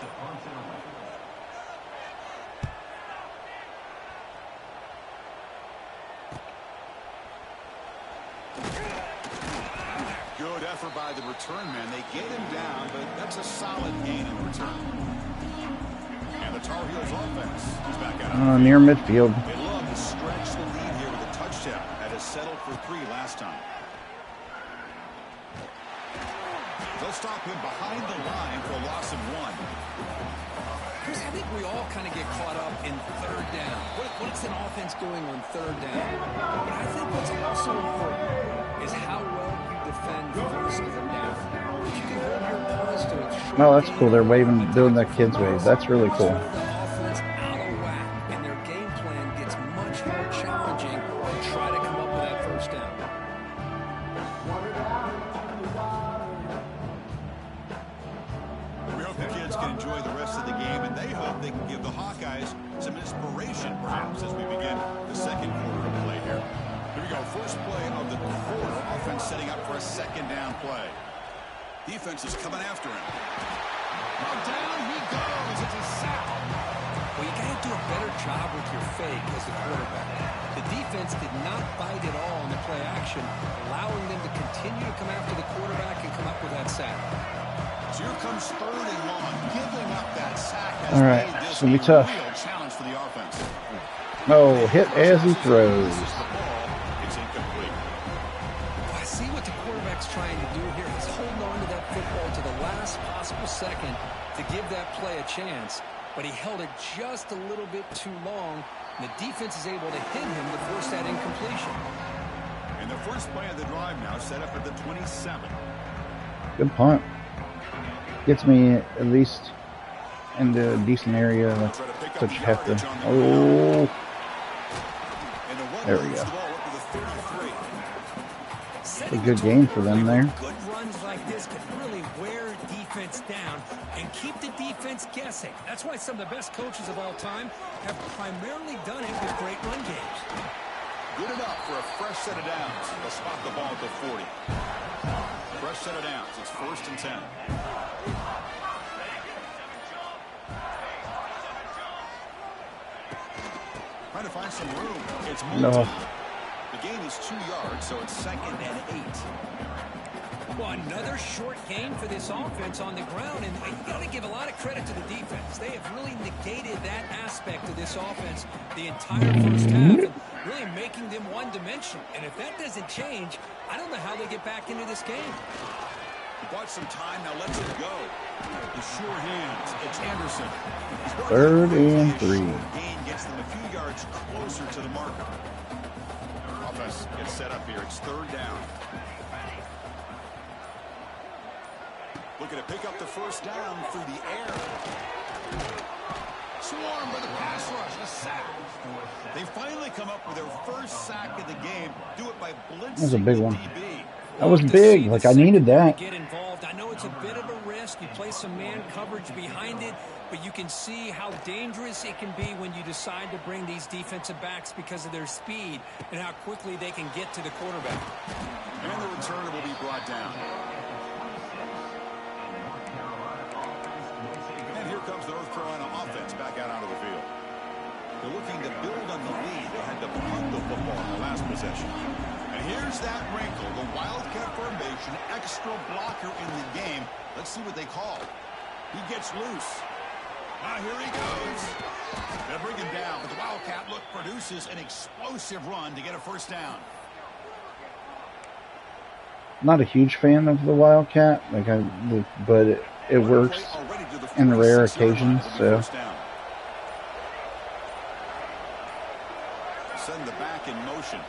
Speaker 8: Good effort by the return man. They get him down, but that's a solid gain in return. And the Tar Heels offense is back out.
Speaker 3: Near midfield.
Speaker 8: They love to stretch the lead here with a touchdown. That has settled for 3 last time. They'll stop him behind the line for a loss of 1.
Speaker 7: Chris, I think we all kind of get caught up in 3rd down. What's an offense doing on 3rd down? But I think what's also important is how well you defend 1st down. If you can hold your opponents to it.
Speaker 3: Oh, that's cool. They're waving, doing the kids wave. That's really cool.
Speaker 7: The offense out of whack, and their game plan gets much more challenging to try to come up with that 1st down.
Speaker 8: We hope the kids can enjoy the rest of the game, and they hope they can give the Hawkeyes some inspiration, perhaps, as we begin the second quarter of play here. Here we go. First play of the quarter. Offense setting up for a 2nd down play. Defense is coming after him. Now down he goes. It's a sack.
Speaker 7: Well, you got to do a better job with your fake as the quarterback. The defense did not bite at all in the play action, allowing them to continue to come after the quarterback and come up with that sack.
Speaker 8: So here comes 3rd and long. Giving up that sack has
Speaker 3: All right,
Speaker 8: made this
Speaker 3: it's gonna be
Speaker 8: a
Speaker 3: tough.
Speaker 8: real challenge for the offense.
Speaker 3: Oh, hit as he throws.
Speaker 8: The ball, it's incomplete.
Speaker 7: Well, I see what the quarterback's trying to do here. He's holding on to that football to the last possible second to give that play a chance, but he held it just a little bit too long, and the defense is able to hit him to force that incompletion.
Speaker 8: And the first play of the drive now set up at the 27.
Speaker 3: Good punt. Gets me at least into a decent area.
Speaker 8: Try to pick
Speaker 3: such hefty. Oh. There we go. It's a good game for them there.
Speaker 7: Good runs like this can really wear defense down and keep the defense guessing. That's why some of the best coaches of all time have primarily done it with great run games.
Speaker 8: Good enough for a fresh set of downs. They'll spot the ball at the 40. Fresh set of downs. It's 1st and 10. Trying to find some room. It's Moulton.
Speaker 3: No.
Speaker 8: The gain is 2 yards, so it's 2nd and 8.
Speaker 7: Well, another short gain for this offense on the ground, and you got to give a lot of credit to the defense. They have really negated that aspect of this offense the entire first half, and really making them one-dimensional. And if that doesn't change, I don't know how they get back into this game.
Speaker 8: Bought some time, now let's it go. The sure hands, it's Anderson.
Speaker 3: 3rd and 3.
Speaker 8: Gain gets them a few yards closer to the marker. Offense gets set up here. It's 3rd down. Looking to pick up the 1st down through the air. Swarmed by the pass rush. A sack. They finally come up with their first sack of the game. Do it by blitzing.
Speaker 3: That was a big one.
Speaker 8: DB.
Speaker 3: That was big. Like, I needed that.
Speaker 7: Get involved. I know it's a bit of a risk. You play some man coverage behind it, but you can see how dangerous it can be when you decide to bring these defensive backs because of their speed and how quickly they can get to the quarterback.
Speaker 8: And the returner will be brought down. And here comes the North Carolina offense back out onto the field. They're looking to build on the lead. They had to punt the football in the last possession. And here's that wrinkle, the Wildcat formation, extra blocker in the game. Let's see what they call. He gets loose. Now here he goes. They'll bring him down, but the Wildcat look produces an explosive run to get a 1st down.
Speaker 3: Not a huge fan of the Wildcat, but it works in rare occasions. So.
Speaker 8: Send the back in motion.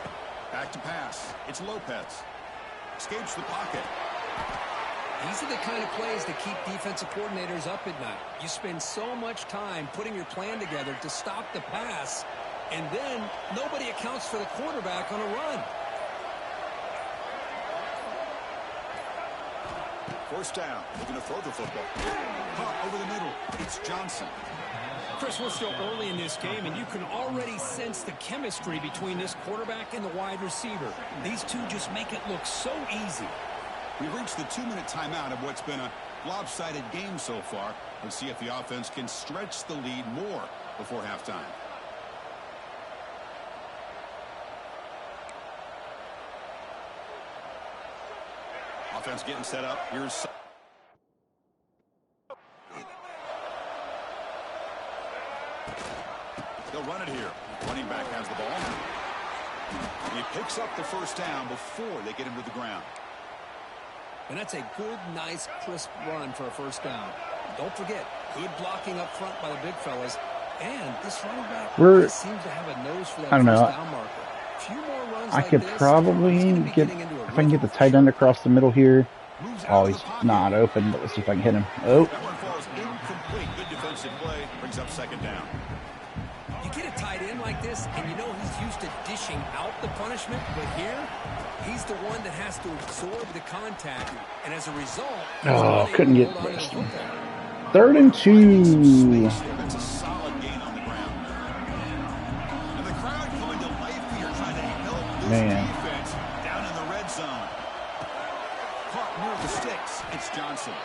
Speaker 8: Back to pass. It's Lopez. Escapes the pocket.
Speaker 7: These are the kind of plays that keep defensive coordinators up at night. You spend so much time putting your plan together to stop the pass, and then nobody accounts for the quarterback on a run.
Speaker 8: 1st down. Looking to throw the football. Caught over the middle. It's Johnson.
Speaker 7: Chris, we're still early in this game, and you can already sense the chemistry between this quarterback and the wide receiver. These two just make it look so easy.
Speaker 8: We've reached the 2-minute timeout of what's been a lopsided game so far. Let's see if the offense can stretch the lead more before halftime. Offense getting set up. Here's... They'll run it here. Running back has the ball. He picks up the 1st down before they get him to the ground.
Speaker 7: And that's a good, nice, crisp run for a 1st down. Don't forget, good blocking up front by the big fellas. And this running back seems to have a nose for that 1st down marker. A few more runs
Speaker 3: I could probably get, if I can get the tight end across the middle here. Oh, he's not open, but let's see if I can hit him. Oh.
Speaker 8: That one falls incomplete. Good defensive play. Brings up 2nd down.
Speaker 7: You get a tight end like this, and you know he's used to dishing out the punishment, but here, he's the one that has to absorb the contact, and as a result,
Speaker 3: couldn't get this one. 3rd and 2.
Speaker 8: That's a solid gain on the ground. And the crowd coming to life here, trying to help this defense down in the red zone. Caught near the sticks. It's Johnson.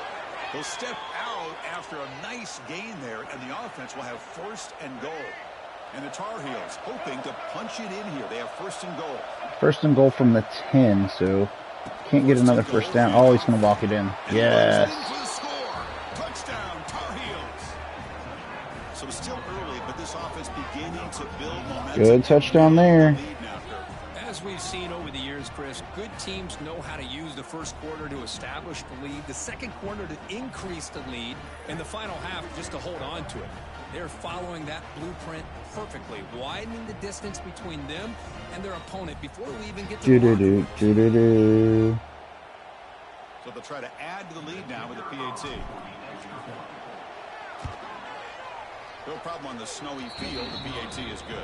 Speaker 8: He'll step out after a nice gain there, and the offense will have 1st and goal. And the Tar Heels hoping to punch it in here. They have 1st and goal.
Speaker 3: 1st and goal from the 10, so can't get another 1st down. Oh, he's going to walk it in. Yes.
Speaker 8: Touchdown, Tar Heels. So still early, but this offense beginning to build momentum.
Speaker 3: Good touchdown there.
Speaker 7: As we've seen over the years, Chris, good teams know how to use the 1st quarter to establish the lead, the 2nd quarter to increase the lead, and the final half just to hold on to it. They're following that blueprint perfectly, widening the distance between them and their opponent before we even get to the
Speaker 8: So they'll try to add to the lead now with the PAT. No problem on the snowy field. The PAT is good.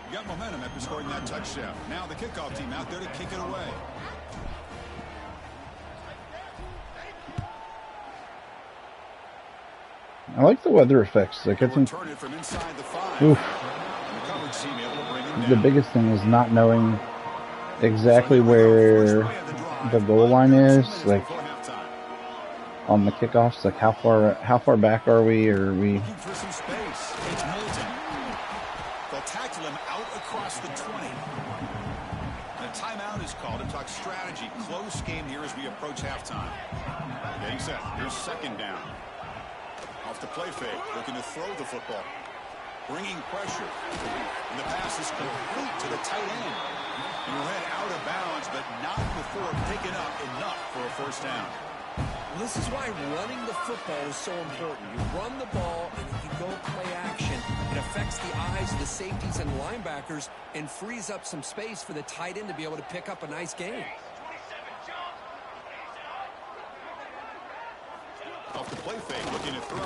Speaker 8: You got momentum after scoring that touchdown. Now the kickoff team out there to kick it away.
Speaker 3: I like the weather effects. Like, it's
Speaker 8: Return it from inside the 5.
Speaker 3: oof.
Speaker 8: The coverage team able to bring him
Speaker 3: The
Speaker 8: down.
Speaker 3: biggest thing is not knowing exactly where the goal line is, like on the kickoffs. Like how far back are we? Or are we?
Speaker 8: Looking for some space. It's Milton. They'll tackle him out across the 20. And a timeout is called to talk strategy. Close game here as we approach halftime. Getting set. Here's second down. Off the play fake. Looking to throw the football. Bringing pressure. And the pass is complete to the tight end. And he'll head out of bounds, but not before picking up enough for a first down.
Speaker 9: Well, this is why running the football is so important. You run the ball, and if you go play action, it affects the eyes of the safeties and linebackers and frees up some space for the tight end to be able to pick up a nice gain.
Speaker 8: Off the play fake, looking to throw.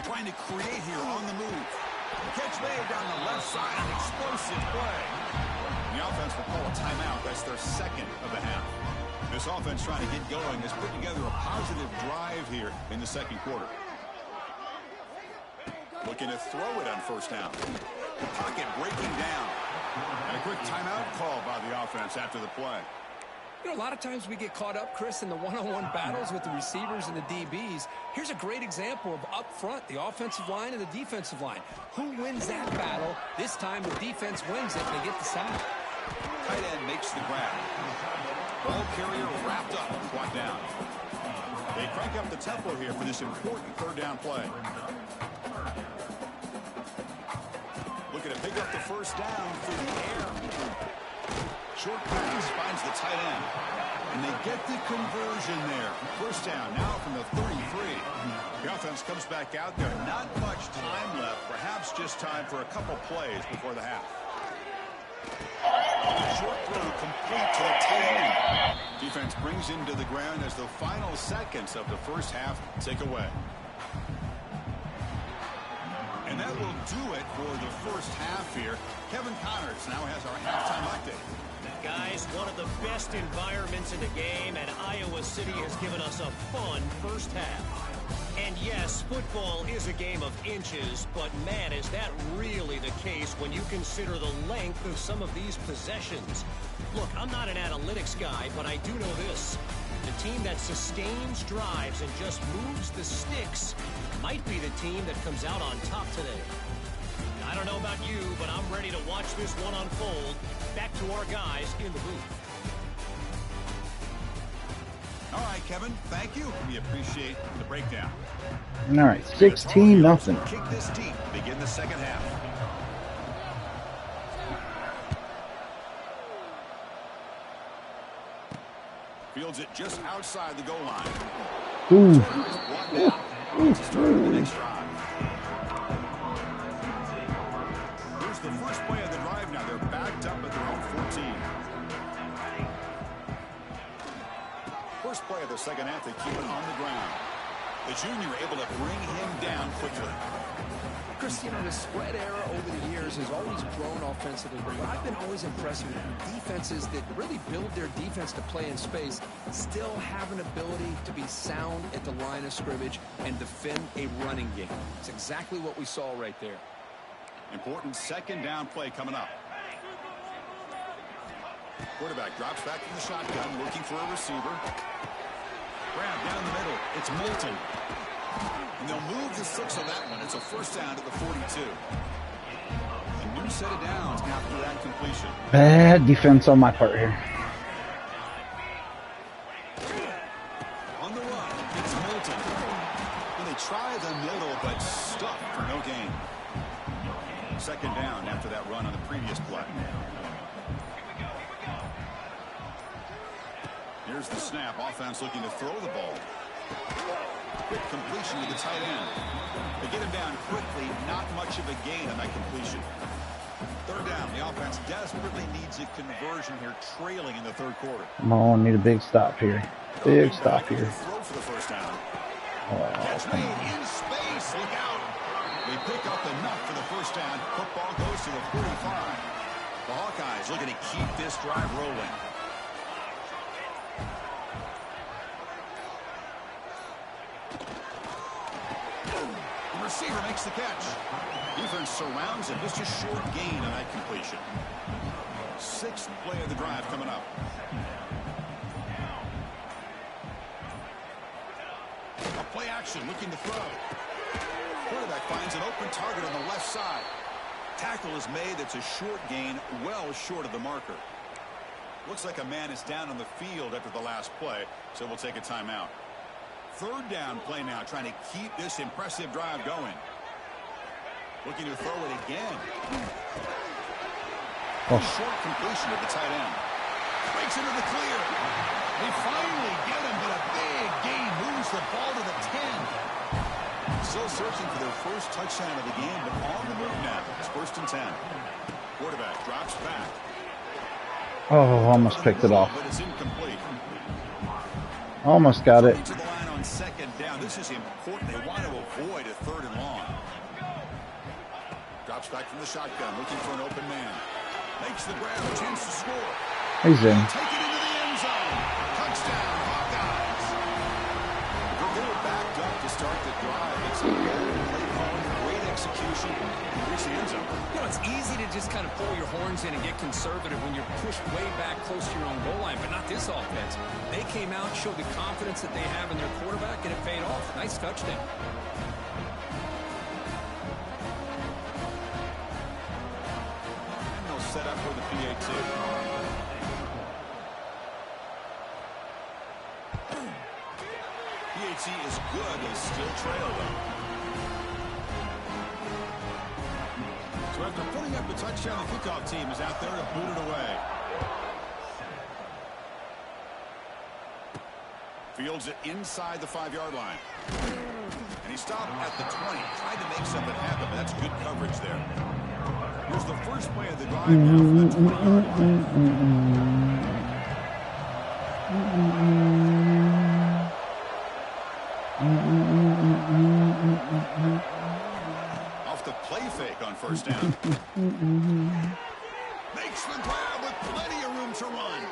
Speaker 8: Trying to create here on the move. Catch made down the left side, an explosive play. The offense will call a timeout. That's their second of the half. This offense trying to get going has put together a positive drive here in the second quarter. Looking to throw it on first down. The pocket breaking down. And a quick timeout call by the offense after the play.
Speaker 9: You know, a lot of times we get caught up, Chris, in the one-on-one battles with the receivers and the DBs. Here's a great example of up front, the offensive line and the defensive line. Who wins that battle? This time the defense wins it, and they get the sack.
Speaker 8: Tight end makes the grab. Ball carrier wrapped up and brought down. They crank up the tempo here for this important third down play. Looking to pick up the first down through the air. Short pass finds the tight end. And they get the conversion there. First down now from the 33. The offense comes back out there. Not much time left. Perhaps just time for a couple plays before the half. Short throw complete to the tight end. Defense brings him to the ground as the final seconds of the first half tick away. And that will do it for the first half here. Kevin Connors now has our halftime update.
Speaker 7: Guys, one of the best environments in the game, and Iowa City has given us a fun first half. And yes, football is a game of inches, but man, is that really the case when you consider the length of some of these possessions. Look, I'm not an analytics guy, but I do know this. The team that sustains drives and just moves the sticks might be the team that comes out on top today. I don't know about you, but I'm ready to watch this one unfold. Back to our guys in the booth.
Speaker 8: All right, Kevin, thank you. We appreciate the breakdown.
Speaker 3: All right, 16-0.
Speaker 8: Kick this deep to begin the second half. Fields it just outside the goal line.
Speaker 3: Ooh.
Speaker 8: To start the next drive. Here's the first play of the drive now. They're backed up at their own 14. First play of the second half, they keep it on the ground. The junior able to bring him down quickly.
Speaker 9: Chris, you know, the spread era over the years has always grown offensively, but I've been always impressed with defenses that really build their defense to play in space, still have an ability to be sound at the line of scrimmage and defend a running game. It's exactly what we saw right there.
Speaker 8: Important second down play coming up. Quarterback drops back from the shotgun, looking for a receiver. Grab down the middle. It's Moulton. And they'll move the 6 on that one. It's a first down to the 42. A new set of downs after that completion.
Speaker 3: Bad defense on my part here.
Speaker 8: On the run, it's Moulton. And they try the middle, but stuck for no gain. Second down after that run on the previous play. Here's the snap. Offense looking to throw the ball. Quick completion to the tight end. They get him down quickly. Not much of a gain on that completion. Third down. The offense desperately needs a conversion here, trailing in the third quarter.
Speaker 3: Come on, need a big stop here. Big stop here.
Speaker 8: Throw for the first down.
Speaker 3: Oh,
Speaker 8: Catch
Speaker 3: come
Speaker 8: made
Speaker 3: on.
Speaker 8: in space. Look out. They pick up enough for the first down. Football goes to the 45. The Hawkeyes looking to keep this drive rolling. The receiver makes the catch. Defense surrounds him. Just a short gain on that completion. Sixth play of the drive coming up. A play action looking to throw. Quarterback finds an open target on the left side. Tackle is made. That's a short gain, well short of the marker. Looks like a man is down on the field after the last play, so we'll take a timeout. Third down play now, trying to keep this impressive drive going. Looking to throw it again.
Speaker 3: Oh.
Speaker 8: Short completion at the tight end. Breaks into the clear. They finally get him, but a big gain moves the ball to the 10. Still searching for their first touchdown of the game, but on the move now. It's 1st and 10. Quarterback drops back.
Speaker 3: Oh, almost picked it off.
Speaker 8: But it's incomplete.
Speaker 3: Almost got it.
Speaker 8: To the line on second down. This is important. They want to avoid a 3rd and long. Drops back from the shotgun, looking for an open man. Makes the grab, a chance to score.
Speaker 3: He's in.
Speaker 8: Take it into the end zone. Touchdown, Hawkeyes. They were backed up to start the drive. It's a play calling, great execution. Reach the end zone.
Speaker 9: You know, it's easy to just kind of pull your horns in and get conservative when you're pushed way back close to your own goal line, but not this offense. They came out, showed the confidence that they have in their quarterback, and it paid off. Nice touchdown.
Speaker 8: Set up for the PAT. PAT is good. They still trail though. So after putting up the touchdown, the kickoff team is out there to boot it away. Fields it inside the 5-yard line. And he stopped at the 20. Tried to make something happen, but that's good coverage there. Here's the first play of the drive now from the 20-yard line. Off the play fake on first down. Makes the grab with plenty of room to run.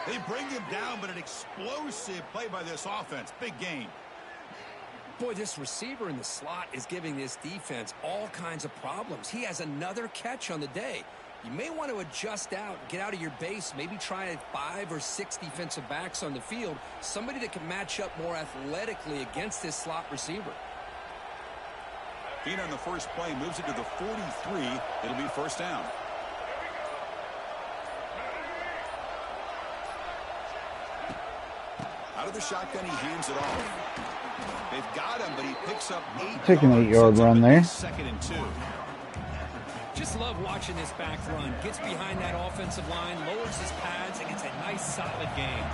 Speaker 8: They bring him down, but an explosive play by this offense. Big gain.
Speaker 9: Boy, this receiver in the slot is giving this defense all kinds of problems. He has another catch on the day. You may want to adjust out, get out of your base, maybe try 5 or 6 defensive backs on the field, somebody that can match up more athletically against this slot receiver.
Speaker 8: Being on the first play moves it to the 43. It'll be first down. Out of the shotgun, he hands it off. They've got him, but he picks up 8.
Speaker 3: Take an 8-yard run there.
Speaker 8: 2nd and 2.
Speaker 9: Just love watching this back run. Gets behind that offensive line, lowers his pads, and gets a nice solid gain.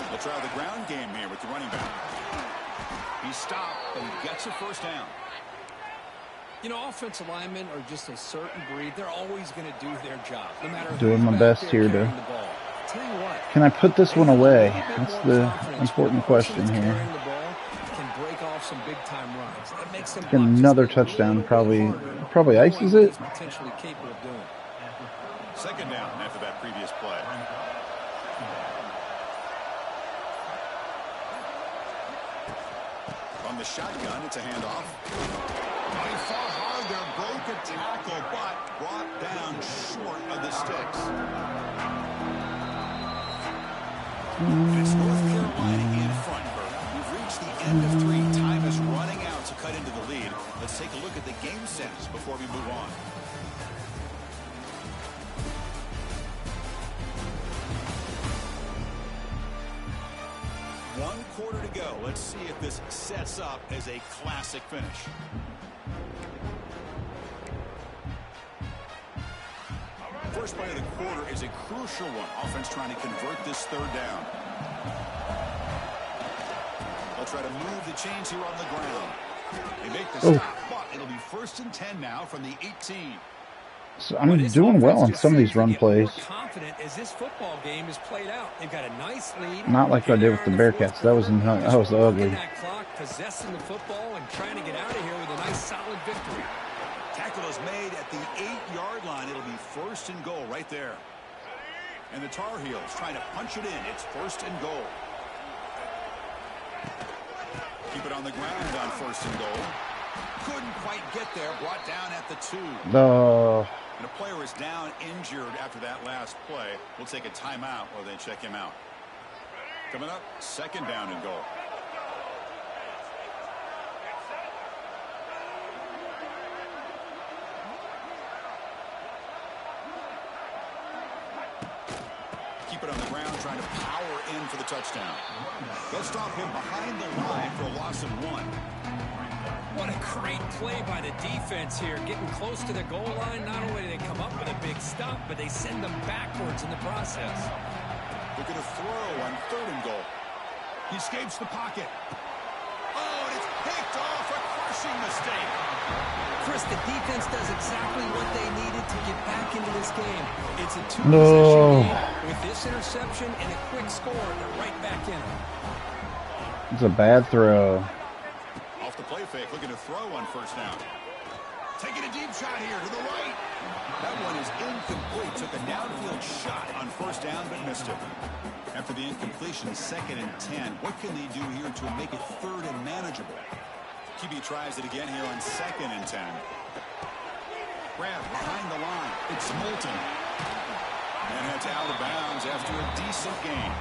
Speaker 8: They'll try the ground game here with the running back. He stopped, but he gets a first down.
Speaker 9: You know, offensive linemen are just a certain breed. They're always going to do their job, no matter
Speaker 3: Doing
Speaker 9: who's
Speaker 3: my
Speaker 9: back
Speaker 3: best
Speaker 9: there
Speaker 3: here
Speaker 9: carrying
Speaker 3: to.
Speaker 9: the ball. Tell you what,
Speaker 3: Can I put this one away? That's the important question here.
Speaker 9: carrying the ball can break off some big time runs. That makes them
Speaker 3: Get another touchdown, probably ices it.
Speaker 9: Potentially capable of doing.
Speaker 8: Second down after that previous play. On the shotgun, it's a handoff. They fought hard there, broke a tackle, but brought down short of the sticks. It's North Carolina in front, Bert. We've reached the end of 3. Time is running out to cut into the lead. Let's take a look at the game sense before we move on. One quarter to go. Let's see if this sets up as a classic finish. First play of the quarter is a crucial one. Offense trying to convert this third down. They'll try to move the chains here on the ground. They make the stop, but It'll be 1st and 10 now from the 18.
Speaker 3: So I'm doing well on some of these run plays.
Speaker 9: Confident as this football game is played out. They've got a nice lead.
Speaker 3: Not like I did with the Bearcats. That was ugly.
Speaker 9: That clock, possessing the football and trying to get out of here with a nice solid victory.
Speaker 8: Tackle is made at the 8-yard line. It'll be 1st and goal right there. And the Tar Heels trying to punch it in. It's 1st and goal. Keep it on the ground on 1st and goal. Couldn't quite get there. Brought down at the 2. And a player is down injured after that last play. We'll take a timeout while they check him out. Coming up, 2nd down and goal. Keep it on the ground, trying to power in for the touchdown. They'll stop him behind the line for a loss of 1.
Speaker 9: What a great play by the defense here. Getting close to the goal line, not only do they come up with a big stop, but they send them backwards in the process.
Speaker 8: Looking to throw on 3rd and goal. He escapes the pocket. Oh, and it's picked off. A crushing mistake.
Speaker 9: Chris, the defense does exactly what they needed to get back into this game. It's a 2-possession game. With this interception and a quick score, they're right back in it.
Speaker 3: It's a bad throw.
Speaker 8: Off the play fake, looking to throw on 1st down. Taking a deep shot here to the right. That one is incomplete. Took a downfield shot on 1st down, but missed it. After the incompletion, 2nd and 10. What can they do here to make it 3rd and manageable? QB tries it again here on 2nd and 10. Grab behind the line. It's Moulton. And it's out of bounds after a decent gain.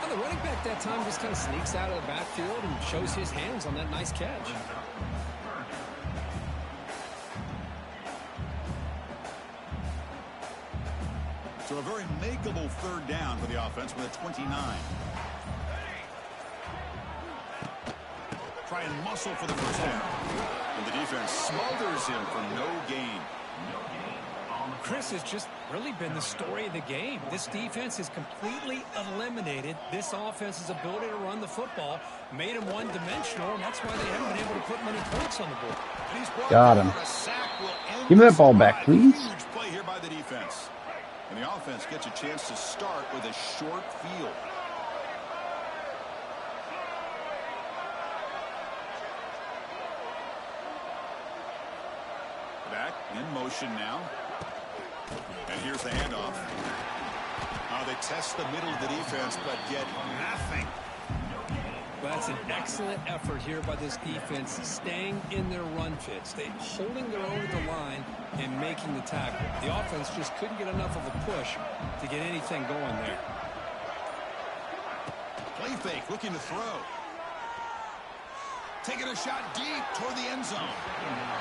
Speaker 9: Well, the running back that time just kind of sneaks out of the backfield and shows his hands on that nice catch.
Speaker 8: So a very makeable 3rd down for the offense with a 29. Try and muscle for the 1st down. And the defense smothers him for no gain.
Speaker 9: Chris, has just really been the story of the game. This defense has completely eliminated this offense's ability to run the football, made them one-dimensional, and that's why they haven't been able to put many points on the board.
Speaker 3: Got him. Give me that ball back, please.
Speaker 8: Huge play here by the defense. And the offense gets a chance to start with a short field. Back in motion now. And here's the handoff. They test the middle of the defense, but get nothing.
Speaker 9: Well, that's an excellent effort here by this defense, staying in their run fits. They holding their own at the line and making the tackle. The offense just couldn't get enough of a push to get anything going there.
Speaker 8: Play fake, looking to throw. Taking a shot deep toward the end zone.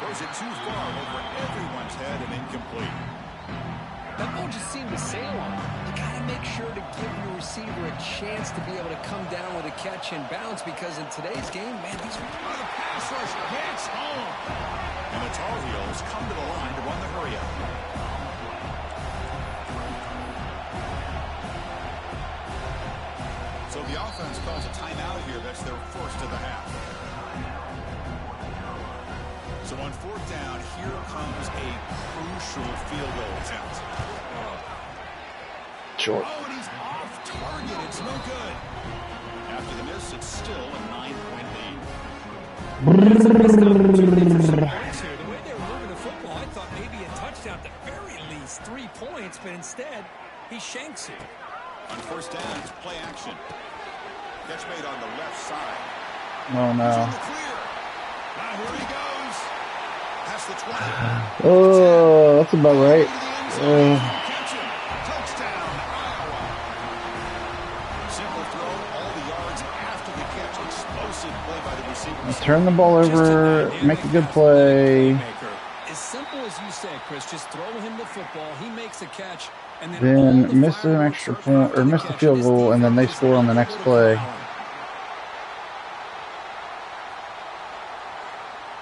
Speaker 8: Throws it too far over everyone's head and incomplete.
Speaker 9: That ball just seemed to sail on. You got to make sure to give your receiver a chance to be able to come down with a catch and bounce, because in today's game, man, these
Speaker 8: the pass rush hits home. And the Tar Heels come to the line to run the hurry up. So the offense calls a timeout here. That's their 1st of the half. So on 4th down, here comes a crucial field goal attempt.
Speaker 3: Short.
Speaker 8: Oh, and he's off target. It's no good. After the miss, it's still a 9-point lead.
Speaker 9: The way they were moving the football, I thought maybe a touchdown, at the very least 3 points, but instead, he shanks it.
Speaker 8: On 1st down, it's play action. Catch made on the left side.
Speaker 3: Oh, no.
Speaker 8: He's in the clear. Now here he goes. Past the 20.
Speaker 3: Oh, that's about right.
Speaker 8: Touchdown, Iowa. Simple throw, all the yards after the catch. Explosive play by the receiver.
Speaker 3: Turn the ball over, make a good play.
Speaker 9: As simple as you said, Chris, just throw him the football. He makes a catch, and
Speaker 3: then miss an extra point or miss the field goal, and then they score on the next play.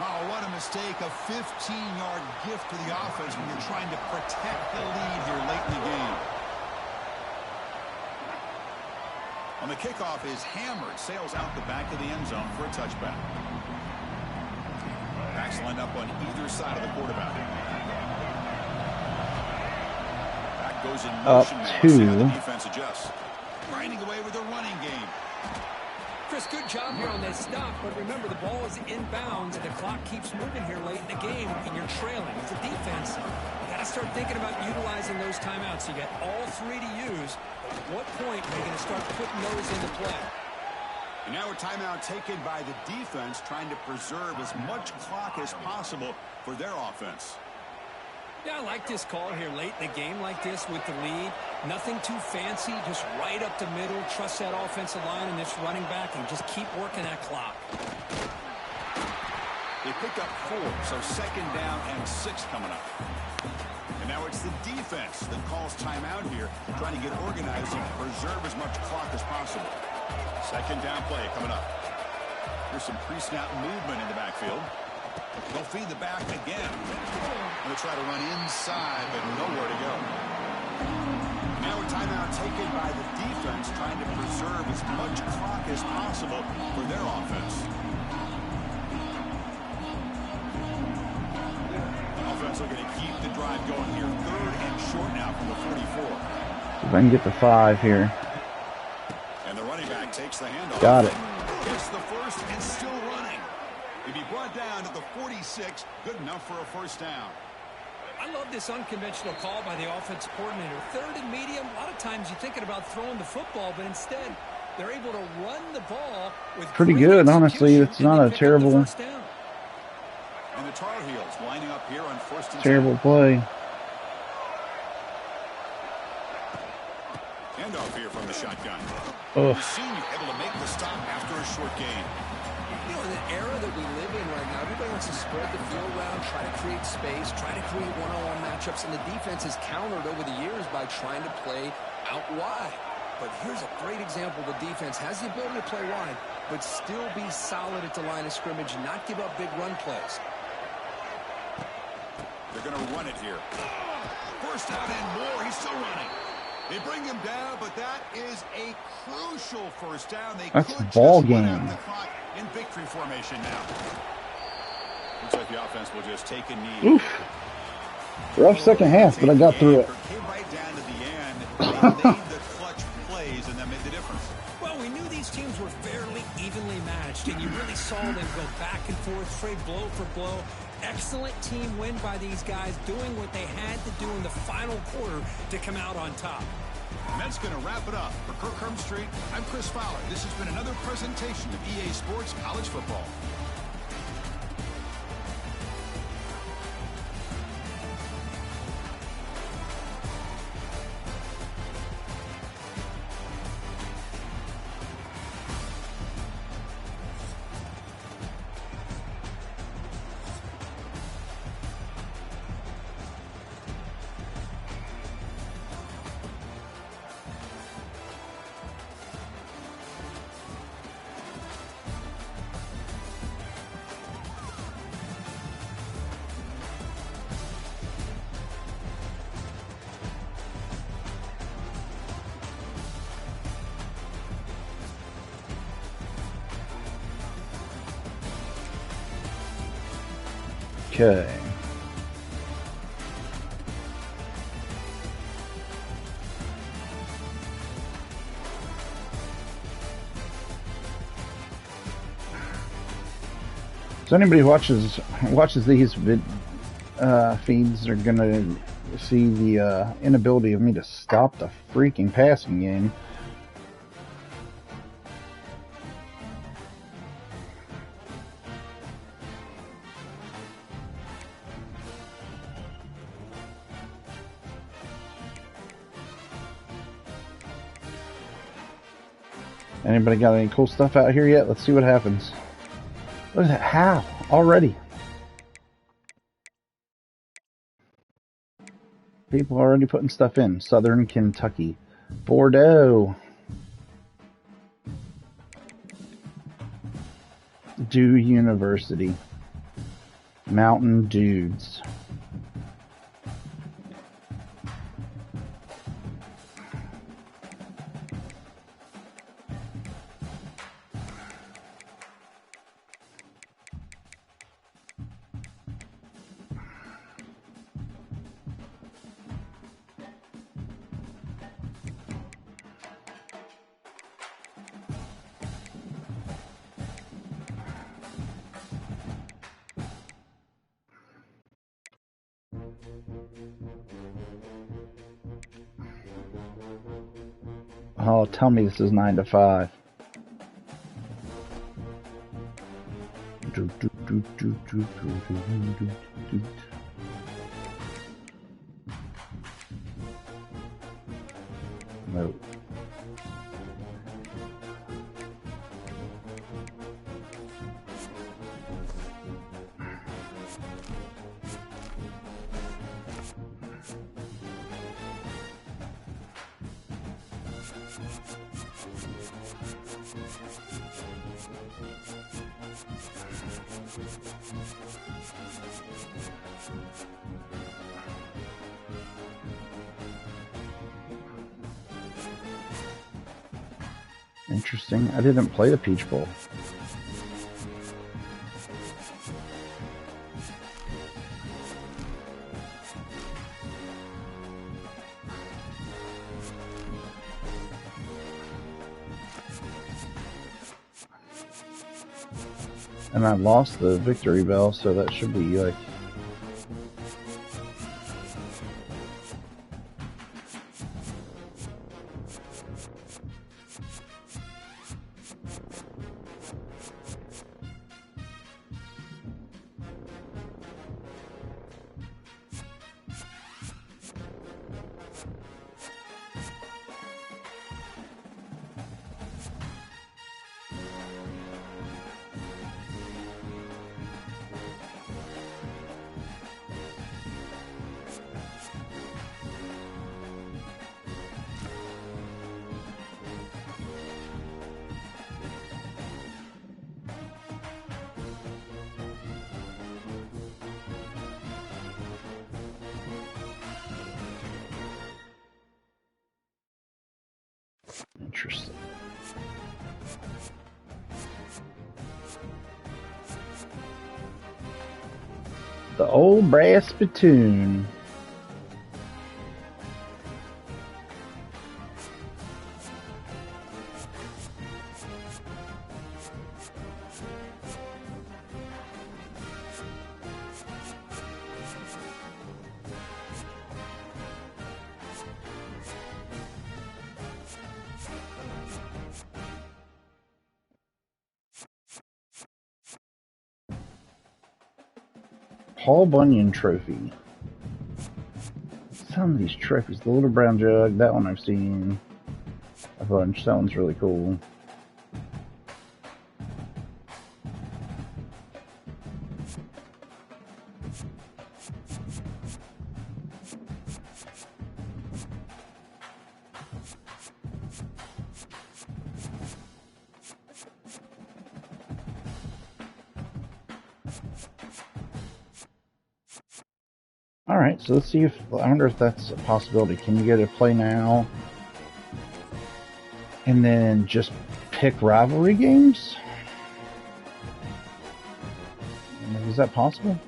Speaker 8: Oh, what a mistake. A 15-yard gift to the offense when you're trying to protect the lead here late in the game. On the kickoff is hammered. Sails out the back of the end zone for a touchback. Back backs lined up on either side of the quarterback. Back goes in motion now. Let's see how the defense adjusts. Grinding away with the running game.
Speaker 9: Chris, good job here on that stop, but remember the ball is inbounds and the clock keeps moving here late in the game and you're trailing. As a defense, you got to start thinking about utilizing those timeouts. You got all three to use. At what point are you going to start putting those into play?
Speaker 8: And now a timeout taken by the defense, trying to preserve as much clock as possible for their offense.
Speaker 9: Yeah, I like this call here late in the game like this with the lead. Nothing too fancy, just right up the middle. Trust that offensive line and this running back and just keep working that clock.
Speaker 8: They pick up 4, so 2nd down and 6 coming up. And now it's the defense that calls timeout here, trying to get organized and preserve as much clock as possible. 2nd down play coming up. Here's some pre-snap movement in the backfield. They'll feed the back again. They'll try to run inside, but nowhere to go. Now a timeout taken by the defense, trying to preserve as much clock as possible for their offense. Offense looking to keep the drive going here. 3rd and short now from the 44.
Speaker 3: If I can get the 5 here.
Speaker 8: And the running back takes the handoff.
Speaker 3: Got it.
Speaker 8: Gets the first and still running. He'll be brought down to the 46, good enough for a 1st down.
Speaker 9: I love this unconventional call by the offensive coordinator. 3rd and medium, a lot of times you're thinking about throwing the football, but instead they're able to run the ball with
Speaker 3: pretty good, honestly. It's not a terrible
Speaker 8: And the Tar Heels lining up here on 1st and
Speaker 3: terrible play.
Speaker 8: Handoff here from the shotgun.
Speaker 3: Ugh.
Speaker 8: The senior able to make the stop after a short gain.
Speaker 9: You know, in the era that we live in right now, everybody wants to spread the field around, try to create space, try to create one-on-one matchups, and the defense has countered over the years by trying to play out wide. But here's a great example. The defense has the ability to play wide, but still be solid at the line of scrimmage and not give up big run plays.
Speaker 8: They're going to run it here. 1st down and more. He's still running. They bring him down, but that is a crucial 1st down.
Speaker 3: That's ball game.
Speaker 8: The clock in victory formation now. Looks like the offense will just take a knee.
Speaker 3: Oof. Rough 2nd half, but I got through it.
Speaker 8: Came right down to the end. They made the clutch plays, and that made the difference.
Speaker 9: Well, we knew these teams were fairly evenly matched, and you really saw them go back and forth, trade blow for blow. Excellent team win by these guys, doing what they had to do in the final quarter to come out on top.
Speaker 8: And that's going to wrap it up. For Kirk Herbstreit, I'm Chris Fowler. This has been another presentation of EA Sports College Football.
Speaker 3: Okay. So anybody who watches these feeds are gonna see the inability of me to stop the freaking passing game. Anybody got any cool stuff out here yet? Let's see what happens. What is that? How? Already? People are already putting stuff in. Southern Kentucky. Bordeaux. Dew University. Mountain Dudes. Oh, tell me this is 9 to 5. No. Interesting. I didn't play the Peach Bowl. And I lost the victory bell, so that should be like... Interesting. The old brass spittoon. Paul Bunyan Trophy. Some of these trophies. The Little Brown Jug, that one I've seen a bunch. That one's really cool. Alright, so let's see if, I wonder if that's a possibility. Can you go to play now and then just pick rivalry games? Is that possible?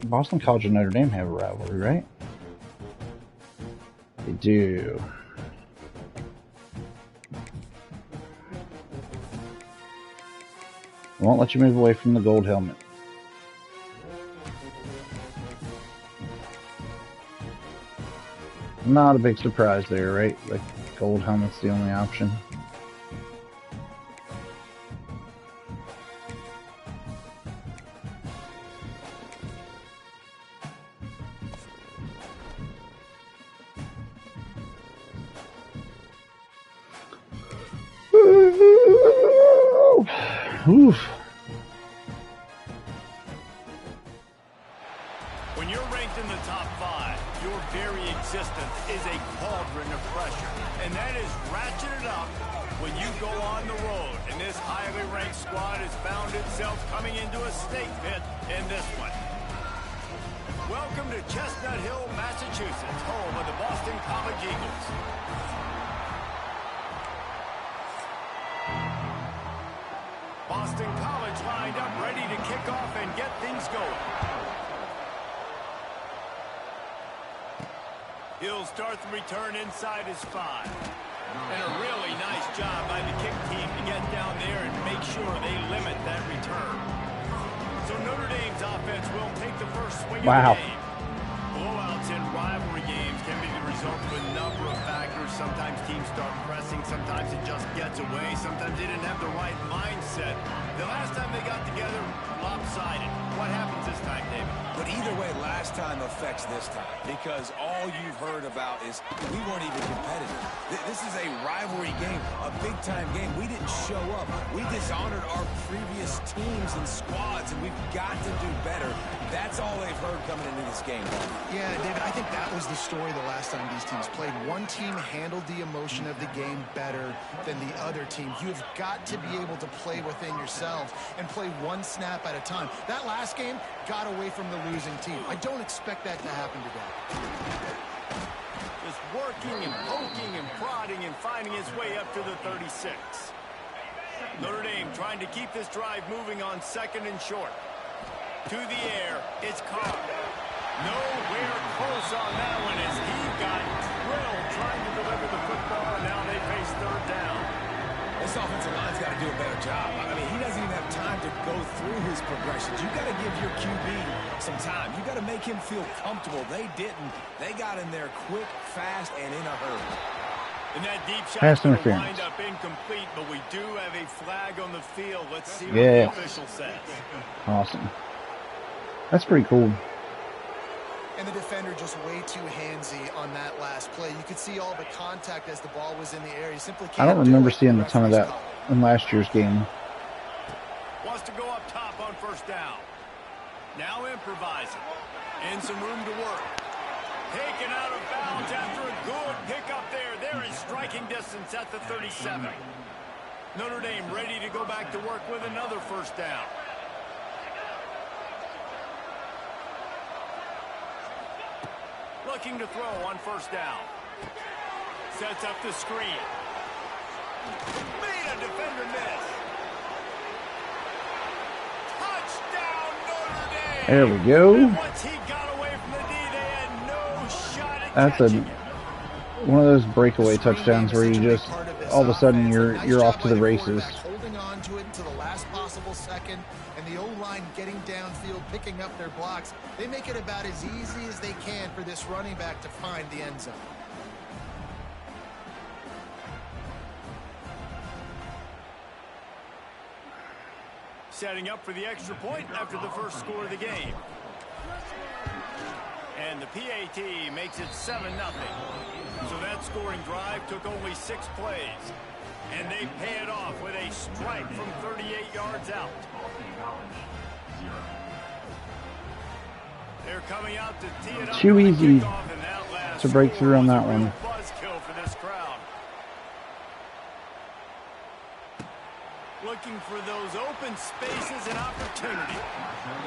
Speaker 3: Boston College and Notre Dame have a rivalry, right? They do. They won't let you move away from the gold helmet. Not a big surprise there, right? Like, gold helmet's the only option. Oof.
Speaker 4: When you're ranked in the top 5, your very existence is a cauldron of pressure. And that is ratcheted up when you go on the road. And this highly ranked squad has found itself coming into a snake pit in this one. Welcome to Chestnut Hill, Massachusetts, home of the Boston College Eagles. Boston College lined up, ready to kick off and get things going. He'll start the return inside his 5. And a really nice job by the kick team to get down there and make sure they limit that return. So Notre Dame's offense will take the first swing of the game. Blowouts in rivalry games can be the result of a number of factors. Sometimes teams start pressing. Sometimes it just gets away. Sometimes they didn't have the right mindset. The last time they got together, lopsided. What happens this time, David?
Speaker 6: But either way, last time affects this time because all you've heard about is we weren't even competitive. This is a rivalry game, a big-time game. We didn't show up. We dishonored our previous teams and squads, and we've got to do better. That's all they've heard coming into this game.
Speaker 5: Yeah, David, I think that was the story the last time these teams played. One team handled the emotion of the game better than the other team. You've got to be able to play within yourselves and play one snap at a time. That last game got away from the losing team. I don't expect that to happen today.
Speaker 4: Just working and poking and prodding and finding his way up to the 36. Notre Dame trying to keep this drive moving on 2nd and short. To the air, it's Carr. Nowhere close on that one as he got drilled trying to deliver the football, and now they face 3rd down.
Speaker 6: This offensive line's got to do a better job. I mean, he doesn't even have time to go through his progressions. You've got to give your QB some time. You've got to make him feel comfortable. They didn't. They got in there quick, fast, and in a hurry.
Speaker 4: And that deep shot
Speaker 3: Pass
Speaker 4: will
Speaker 3: interference.
Speaker 4: wind up incomplete, but we do have a flag on the field. Let's see what the official says.
Speaker 3: Awesome. That's pretty cool.
Speaker 5: And the defender just way too handsy on that last play. You could see all the contact as the ball was in the air. You simply can't.
Speaker 3: I don't remember seeing a ton of that in last year's game.
Speaker 4: Wants to go up top on 1st down. Now improvising. And some room to work. Taken out of bounds after a good pickup there. They're in striking distance at the 37. Notre Dame ready to go back to work with another 1st down. Looking to throw on 1st down. Sets up the screen. Made a defender miss. Touchdown, Notre Dame.
Speaker 3: There we go.
Speaker 4: And once he got away from the D, they had no shot at
Speaker 3: That's
Speaker 4: catching it.
Speaker 3: one of those breakaway touchdowns where you just all of a sudden you're off to the races.
Speaker 5: Holding on to it until the last possible second, and the O-line getting downfield, picking up their blocks. They make it about as easy as they can for this running back to find the end zone.
Speaker 4: Setting up for the extra point after the first score of the game. And the PAT makes it 7-0. So that scoring drive took only 6 plays. And they pay it off with a strike from 38 yards out. They're coming out to tee it up.
Speaker 3: Too easy
Speaker 4: to
Speaker 3: break through on that one.
Speaker 4: Buzzkill for this crowd. Looking for those open spaces and opportunity.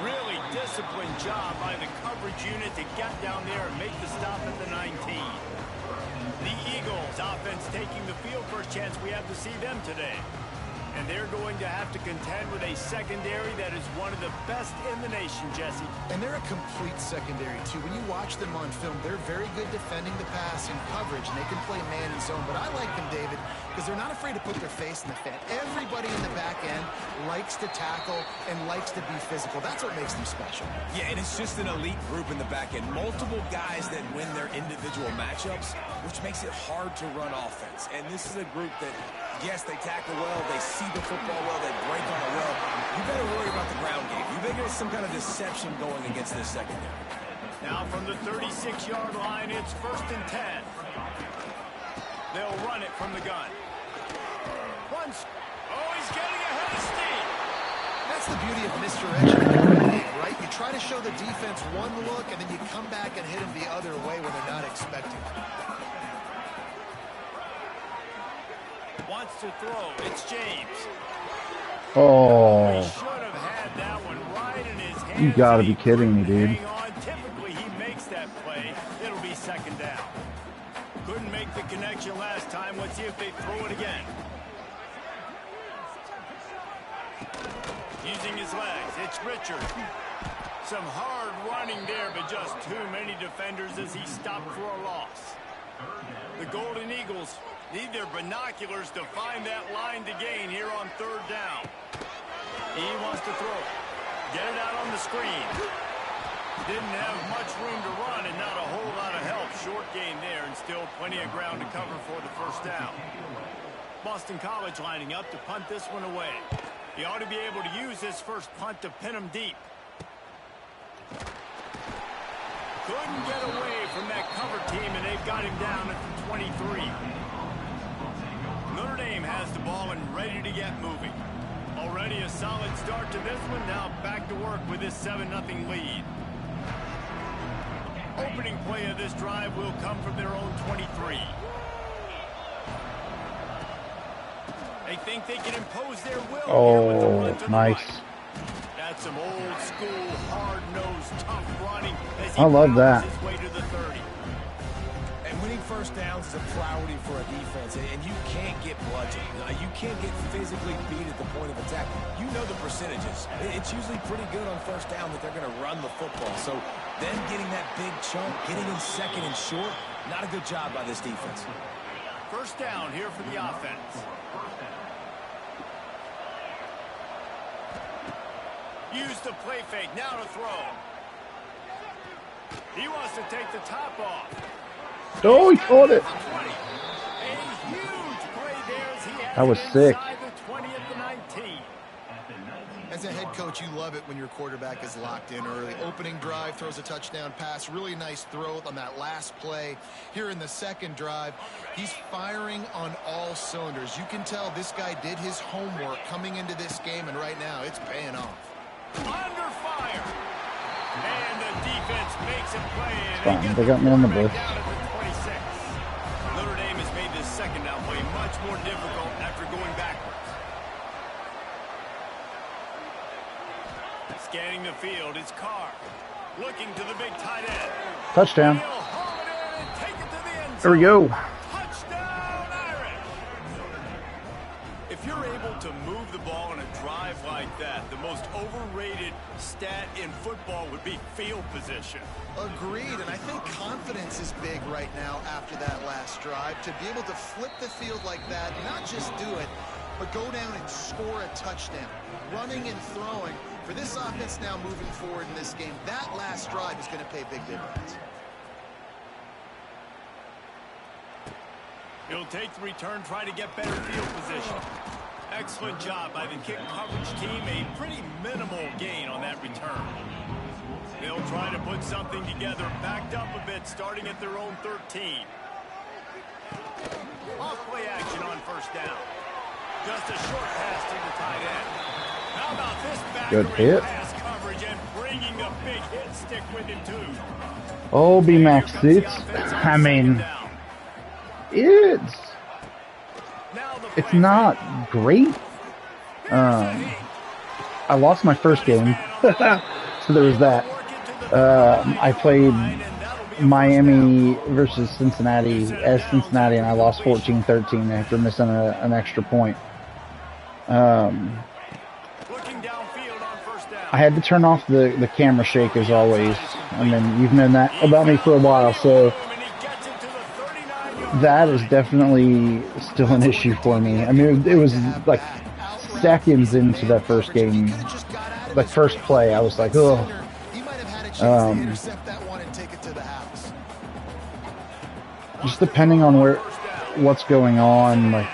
Speaker 4: Really disciplined job by the coverage unit to get down there and make the stop at the 19. The Eagles offense taking the field. First chance we have to see them today. And they're going to have to contend with a secondary that is one of the best in the nation, Jesse.
Speaker 5: And they're a complete secondary, too. When you watch them on film, they're very good defending the pass and coverage, and they can play man and zone. But I like them, David, because they're not afraid to put their face in the fan. Everybody in the back end likes to tackle and likes to be physical. That's what makes them special.
Speaker 6: Yeah, and it's just an elite group in the back end. Multiple guys that win their individual matchups, which makes it hard to run offense. And this is a group that, yes, they tackle well, they see the football well, they break on it well. You better worry about the ground game. You better get some kind of deception going against this secondary.
Speaker 4: Now from the 36-yard line, it's 1st and 10. They'll run it from the gun. He's getting ahead of steam.
Speaker 5: That's the beauty of misdirection, right? You try to show the defense one look, and then you come back and hit them the other way when they're not expecting it.
Speaker 4: Wants to throw. It's James.
Speaker 3: Oh,
Speaker 4: He should have had that one right in his hands.
Speaker 3: you gotta be kidding me, dude.
Speaker 4: Hang on. Typically, he makes that play. It'll be 2nd down. Couldn't make the connection last time. Let's see if they throw it again. Using his legs. It's Richard. Some hard running there, but just too many defenders as he stopped for a loss. The Golden Eagles need their binoculars to find that line to gain here on third down. He wants to throw it. Get it out on the screen. Didn't have much room to run and not a whole lot of help. Short gain there and still plenty of ground to cover for the first down. Boston College lining up to punt this one away. He ought to be able to use his first punt to pin him deep. Couldn't get away from that cover team, and they've got him down at the 23. Notre Dame has the ball and ready to get moving. Already a solid start to this one. Now back to work with this 7-0 lead. Opening play of this drive will come from their own 23. They think they can impose their will.
Speaker 3: Oh, nice.
Speaker 4: That's some old school, hard-nosed, tough running.
Speaker 3: I love that.
Speaker 4: His way to the 30.
Speaker 6: And winning first downs is a priority for a defense, and you can't get bludgeoned. You can't get physically beat at the point of attack. You know the percentages. It's usually pretty good on first down that they're going to run the football. So then getting that big chunk, getting in second and short, not a good job by this defense.
Speaker 4: First down here for the offense. Use the play fake, now to throw. He wants to take the top off.
Speaker 3: Oh, he caught it.
Speaker 4: A huge play there as he has
Speaker 3: That was sick.
Speaker 4: the 20 at the 19.
Speaker 5: As a head coach, you love it when your quarterback is locked in early. Opening drive, throws a touchdown pass. Really nice throw on that last play. Here in the second drive, he's firing on all cylinders. You can tell this guy did his homework coming into this game, and right now it's paying off.
Speaker 4: Under fire. And the defense makes a play.
Speaker 3: Fine, they got me on the blitz.
Speaker 4: Down at the 26. Notre Dame has made this second down play much more difficult after going backwards. Scanning the field, it's Carr. Looking to the big tight end.
Speaker 3: Touchdown.
Speaker 4: He'll haul it in and take it to the end zone.
Speaker 3: There we go.
Speaker 4: Touchdown, Irish! If you're able to move the ball in a drive like that, the most overrated stat in football would be field position.
Speaker 5: Agreed, and I think confidence is big right now after that last drive. To be able to flip the field like that, not just do it, but go down and score a touchdown. Running and throwing. For this offense now moving forward in this game, that last drive is going to pay a big difference.
Speaker 4: He'll take the return, try to get better field position. Excellent job by the kick coverage team. A pretty minimal gain on that return. They'll try to put something together, backed up a bit, starting at their own 13. Off play action on first down. Just a short pass to the tight end. How about this back pass coverage and bringing the big hit stick with him too?
Speaker 3: Oh, B-Max, I mean, it's not great. I lost my first game, so there was that. I played Miami versus Cincinnati as Cincinnati, and I lost 14-13 after missing an extra point. I had to turn off the camera shake as always. I mean, you've known that about me for a while, so that is definitely still an issue for me. I mean, it was like seconds into that first game, like first play, I was like, oh. Just depending on what's going on, like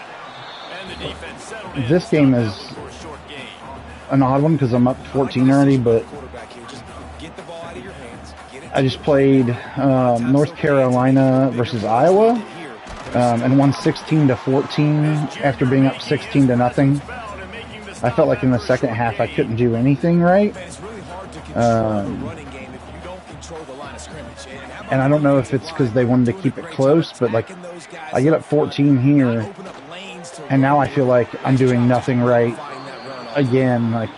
Speaker 3: this game is an odd one because I'm up 14 already, but I just played North Carolina versus Iowa and won 16-14 after being up 16-0. I felt like in the second half I couldn't do anything right. And I don't know if it's because they wanted to keep it close, but like I get up 14 here and now I feel like I'm doing nothing right again. Like,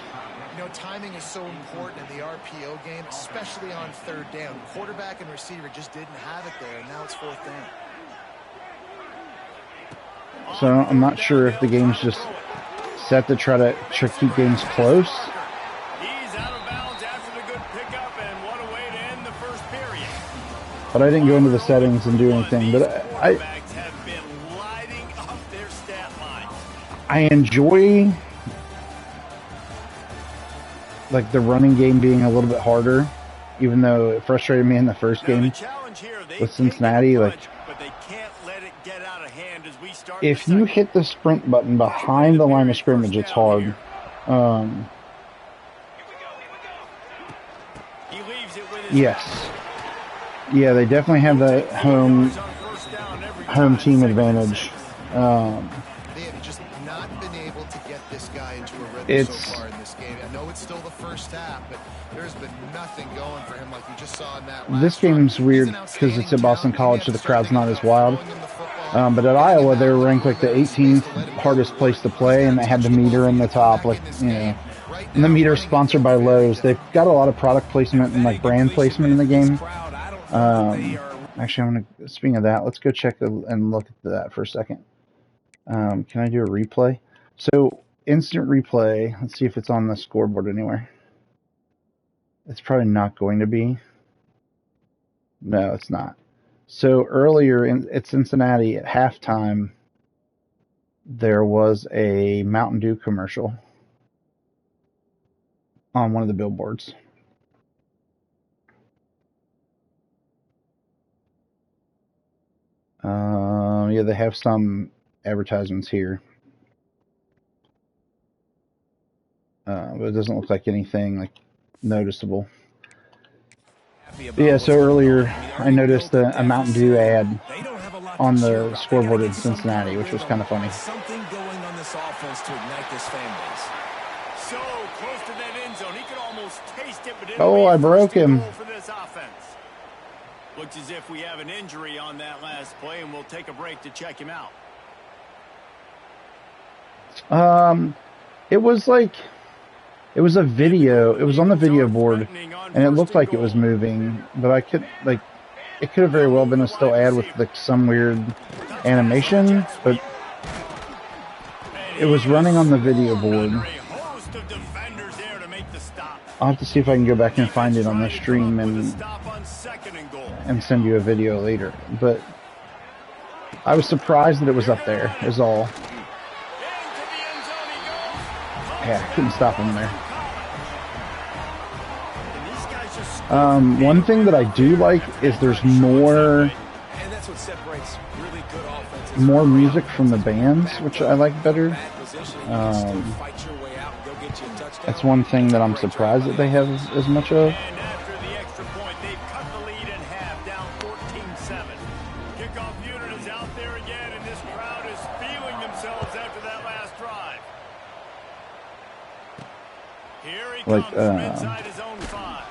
Speaker 5: you know, timing is so important in the RPO game, especially on third down. Quarterback and receiver just didn't have it there, and now it's fourth down.
Speaker 3: So I'm not sure if the game's just set to try to keep games close.
Speaker 4: He's out of bounds after the good pickup.
Speaker 3: But I didn't go into the settings and do anything. But I enjoy like the running game being a little bit harder, even though it frustrated me in the first game with Cincinnati. Like, if you hit the sprint button behind the line of scrimmage, it's hard. Yes. Yeah, they definitely have that home team advantage.
Speaker 5: They have just not been able to get this guy into a rhythm so far in this game. I know it's still the first half, but there's been nothing going for him like you just saw in that last
Speaker 3: This game's weird because it's at Boston College, so the crowd's not as wild. But at Iowa, they were ranked like the 18th hardest place to play, and they had the meter in the top, like, you know. And the meter is sponsored by Lowe's. They've got a lot of product placement and like brand placement in the game. Actually, I'm gonna. Speaking of that, let's go check and look at that for a second. Can I do a replay? So instant replay. Let's see if it's on the scoreboard anywhere. It's probably not going to be. No, it's not. So earlier at Cincinnati at halftime, there was a Mountain Dew commercial on one of the billboards. Yeah, they have some advertisements here. But it doesn't look like anything like noticeable. Yeah, so earlier I noticed a Mountain Dew ad on the scoreboard in Cincinnati, which was kind of funny.
Speaker 6: Something going on this offense to ignite this fan base.
Speaker 4: So close to that end zone, he could almost taste it, but
Speaker 3: oh, I broke him.
Speaker 4: For this offense. Looks as if we have an injury on that last play, and we'll take a break to check him out.
Speaker 3: It was like, it was a video. It was on the video board, and it looked like it was moving, but I could, like, it could have very well been a still ad with like some weird animation, but it was running on the video board. I'll have to see if I can go back and find it on the stream and send you a video later. But I was surprised that it was up there, is all. Yeah, I couldn't stop him there. One thing that I do like is there's more music from the bands, which I like better. That's one thing that I'm surprised that they have as much of. Like,
Speaker 4: inside his own 5.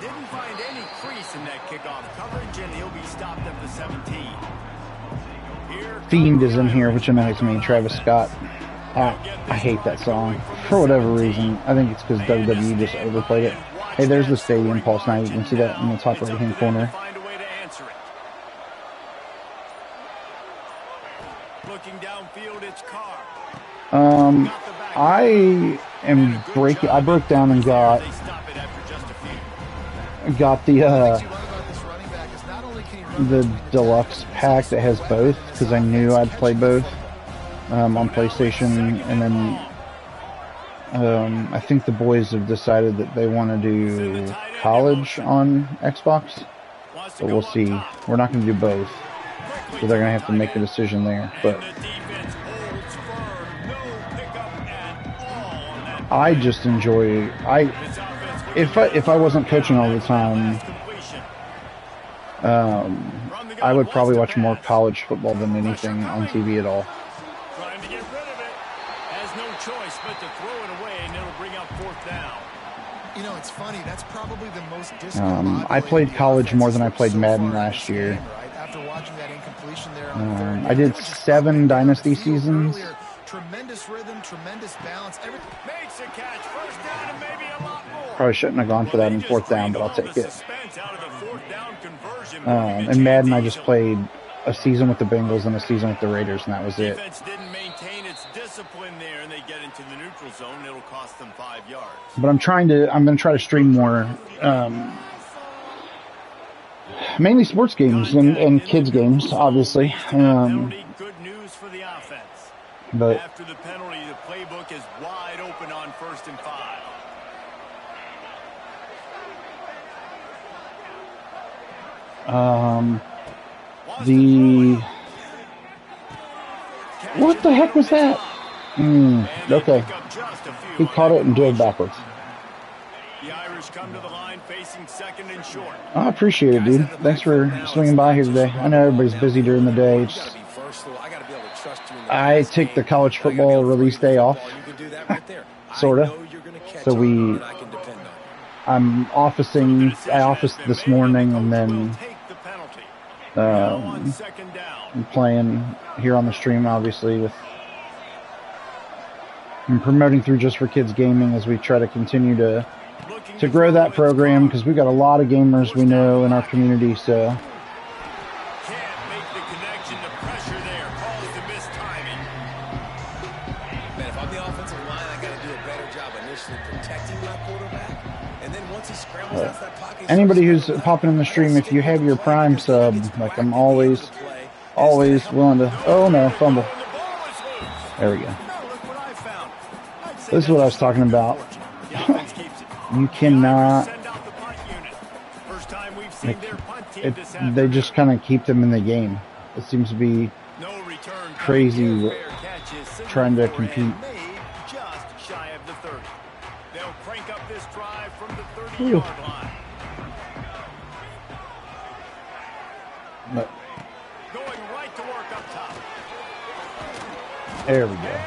Speaker 4: Didn't find any crease in that kickoff coverage, and he'll be stopped at the 17.
Speaker 3: Fiend is in here, which annoys me. Travis Scott. I hate that song for whatever reason. I think it's because WWE just overplayed it. Hey, there's the stadium pulse now. You can see that in the top right-hand corner.
Speaker 4: Looking downfield, it's Carr.
Speaker 3: I broke down and got the deluxe pack that has both, because I knew I'd play both on PlayStation, and then I think the boys have decided that they want to do college on Xbox, but we'll see. We're not going to do both, so they're going to have to make a decision there. But I just enjoy. If I wasn't coaching all the time, I would probably watch more college football than anything on TV at all.
Speaker 4: Trying to get rid of it. Has no choice but to throw it away, and it'll bring up 4th down.
Speaker 5: You know, it's funny. That's probably the most
Speaker 3: I played college more than I played Madden last year.
Speaker 5: After watching that incompletion there
Speaker 3: I did 7 Dynasty seasons.
Speaker 5: Tremendous rhythm, tremendous balance.
Speaker 4: Makes a catch. 1st down and maybe a lot more.
Speaker 3: Probably shouldn't have gone for that in 4th down, but I'll take it. In Madden, I just played a season with the Bengals and a season with the Raiders, and that was it.
Speaker 4: Defense didn't maintain its discipline there, and they get into the neutral zone. It'll cost them 5 yards.
Speaker 3: But I'm going to try to stream more Mainly sports games and kids games, obviously.
Speaker 4: Good news for the offense.
Speaker 3: But
Speaker 4: After the penalty, the playbook is wide open on 1st and 5.
Speaker 3: What the heck was that? Okay. He caught it and dove backwards.
Speaker 4: The Irish come to the line facing 2nd and short.
Speaker 3: I appreciate it, dude. Thanks for swinging by here today. I know everybody's busy during the day. I take the college football release day off, sorta. So I'm officing. I officed this morning, and then I'm playing here on the stream, obviously, I'm promoting through Just for Kids Gaming as we try to continue to grow that program, because we got a lot of gamers we know in our community. So
Speaker 4: Can't make the connection. The pressure there caused the missed timing.
Speaker 6: Man, if I'm the offensive line, I got to do a better job initially protecting my quarterback, and then once he scrambles out that pocket.
Speaker 3: Anybody who's popping in the stream, if you have your Prime sub, like, I'm always willing to. Oh no, fumble. There we go. This is what I was talking about. You cannot. They just kind of keep them in the game. It seems to be crazy trying to compete.
Speaker 4: Just shy of the 30. They'll crank up this drive from the 30-yard line.
Speaker 3: But,
Speaker 4: going right to work up top.
Speaker 3: there we go.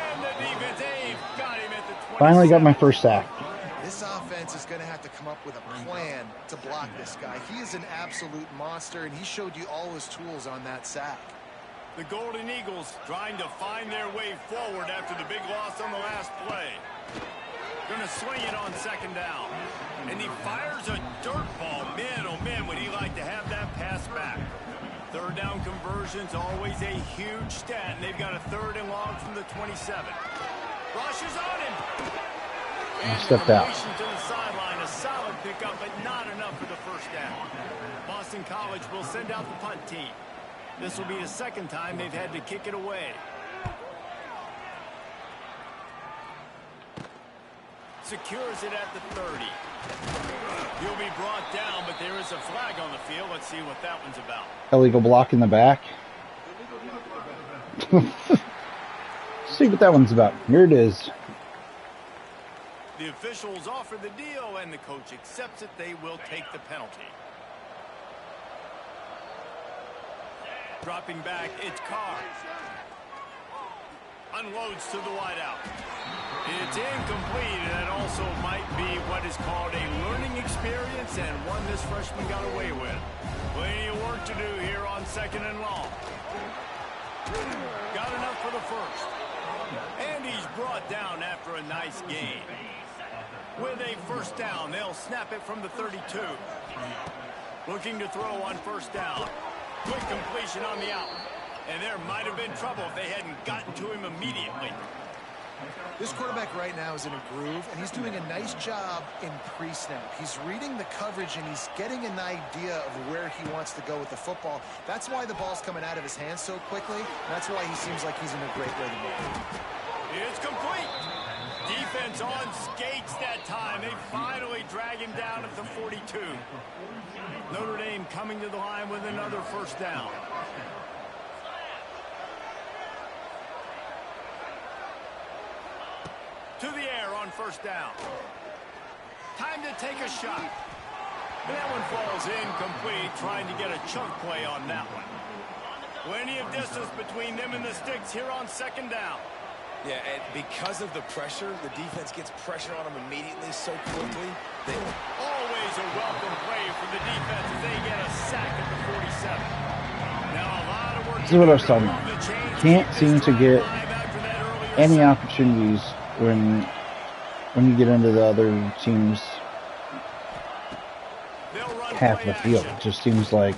Speaker 3: Finally got my first sack.
Speaker 5: This offense is going to have to come up with a plan to block this guy. He is an absolute monster, and he showed you all his tools on that sack.
Speaker 4: The Golden Eagles trying to find their way forward after the big loss on the last play. Going to swing it on 2nd down. And he fires a dirt ball. Man, oh man, would he like to have that pass back. 3rd down conversion's always a huge stat, and they've got a 3rd and long from the 27. Rushes on him.
Speaker 3: I stepped out.
Speaker 4: To the sideline, a solid pickup, but not enough for the 1st down. Boston College will send out the punt team. This will be the 2nd time they've had to kick it away. Secures it at the 30. He'll be brought down, but there is a flag on the field. Let's see what that one's about.
Speaker 3: Illegal block in the back. See what that one's about. Here it is.
Speaker 4: The officials offer the deal, and the coach accepts it. They will take the penalty. Dropping back, it's Carr. Unloads to the wideout. It's incomplete, and that also might be what is called a learning experience, and one this freshman got away with. Plenty of work to do here on 2nd and long. Got enough for the 1st. And he's brought down after a nice gain. With a 1st down, they'll snap it from the 32. Looking to throw on 1st down. Quick completion on the out. And there might have been trouble if they hadn't gotten to him immediately.
Speaker 5: This quarterback right now is in a groove, and he's doing a nice job in pre-snap. He's reading the coverage, and he's getting an idea of where he wants to go with the football. That's why the ball's coming out of his hands so quickly. That's why he seems like he's in a great rhythm.
Speaker 4: It's complete. Defense on skates that time. They finally drag him down at the 42. Notre Dame coming to the line with another 1st down. To the air on 1st down. Time to take a shot. That one falls incomplete, trying to get a chunk play on that one. Plenty of distance between them and the sticks here on 2nd down.
Speaker 6: Yeah, and because of the pressure, the defense gets pressure on them immediately so quickly.
Speaker 4: Always a welcome play for the defense as they get a sack at the 47. Now a lot of work.
Speaker 3: This is what I was talking about. Can't seem to get any opportunities when you get into the other team's half the field. It just seems like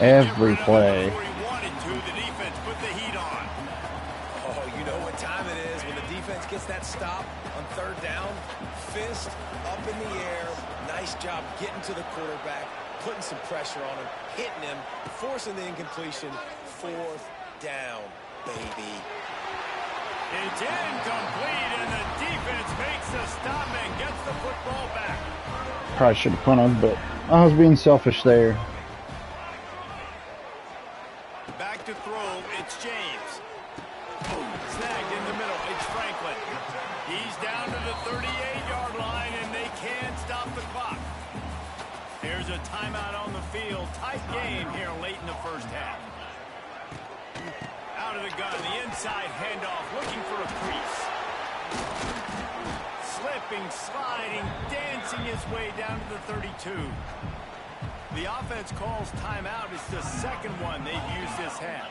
Speaker 3: every play.
Speaker 6: Oh, you know what time it is when the defense gets that stop on 3rd down. Fist up in the air. Nice job getting to the quarterback, putting some pressure on him, hitting him, forcing the incompletion. 4th down, baby.
Speaker 4: It's incomplete, and the defense makes the stop and gets the football back.
Speaker 3: Probably should have punted, but I was being selfish there.
Speaker 4: Back to throw, it's James. Snagged in the middle, it's Franklin. He's down to the 38-yard line, and they can't stop the clock. There's a timeout on the field. Tight game here late in the first half. Out of the gun, the inside handoff, looking for a crease. Slipping, sliding, dancing his way down to the 32. The offense calls timeout. It's the second one they've used this half.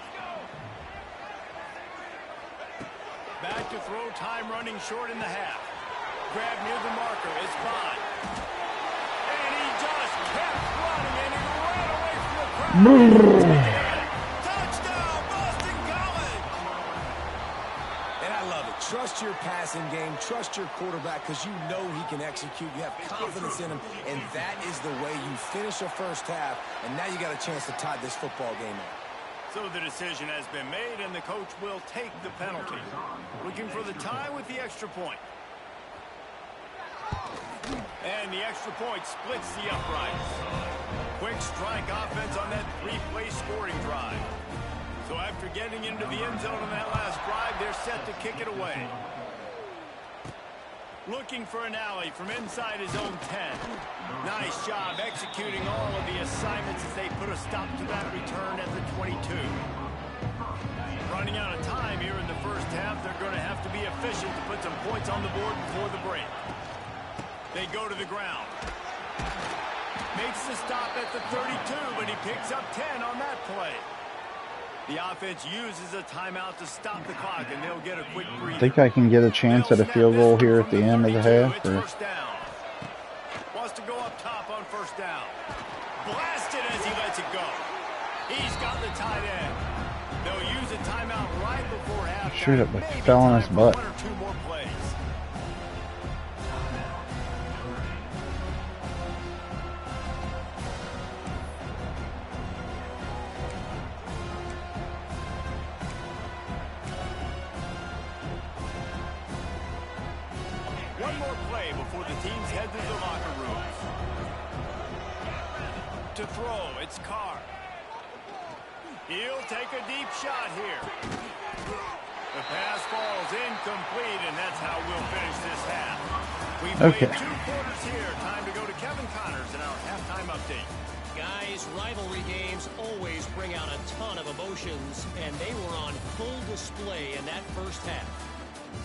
Speaker 4: Back to throw, time running short in the half. Grab near the marker, it's Bond. And he just kept running, and he ran away from the crowd. Touchdown, Boston College!
Speaker 6: And I love it. Trust your passing game. Trust your quarterback because you know he can execute. You have confidence in him, and that is the way you finish a first half, and now you got a chance to tie this football game up.
Speaker 4: So the decision has been made, and the coach will take the penalty. Looking for the tie with the extra point. And the extra point splits the uprights. Quick strike offense on that 3-play scoring drive. So after getting into the end zone on that last drive, they're set to kick it away. Looking for an alley from inside his own 10. Nice job executing all of the assignments as they put a stop to that return at the 22. Running out of time here in the first half, they're going to have to be efficient to put some points on the board before the break. They go to the ground. Makes the stop at the 32, but he picks up 10 on that play. The offense uses a timeout to stop the clock, and they'll get a quick breather.
Speaker 3: Think I can get a chance at a field goal here at the end of the half? Or?
Speaker 4: First down. Wants to go up top on first down. Blasted as he lets it go. He's got the tight end. They'll use a timeout right before halftime.
Speaker 3: Shoot it, but fell on his butt.
Speaker 4: One or two more plays. One more play before the teams head to the locker rooms. To throw, it's Carr. He'll take a deep shot here. The pass falls incomplete, and that's how we'll finish this half. We've played 2 quarters here. Time to go to Kevin Connors in our halftime update.
Speaker 7: Guys, rivalry games always bring out a ton of emotions, and they were on full display in that first half.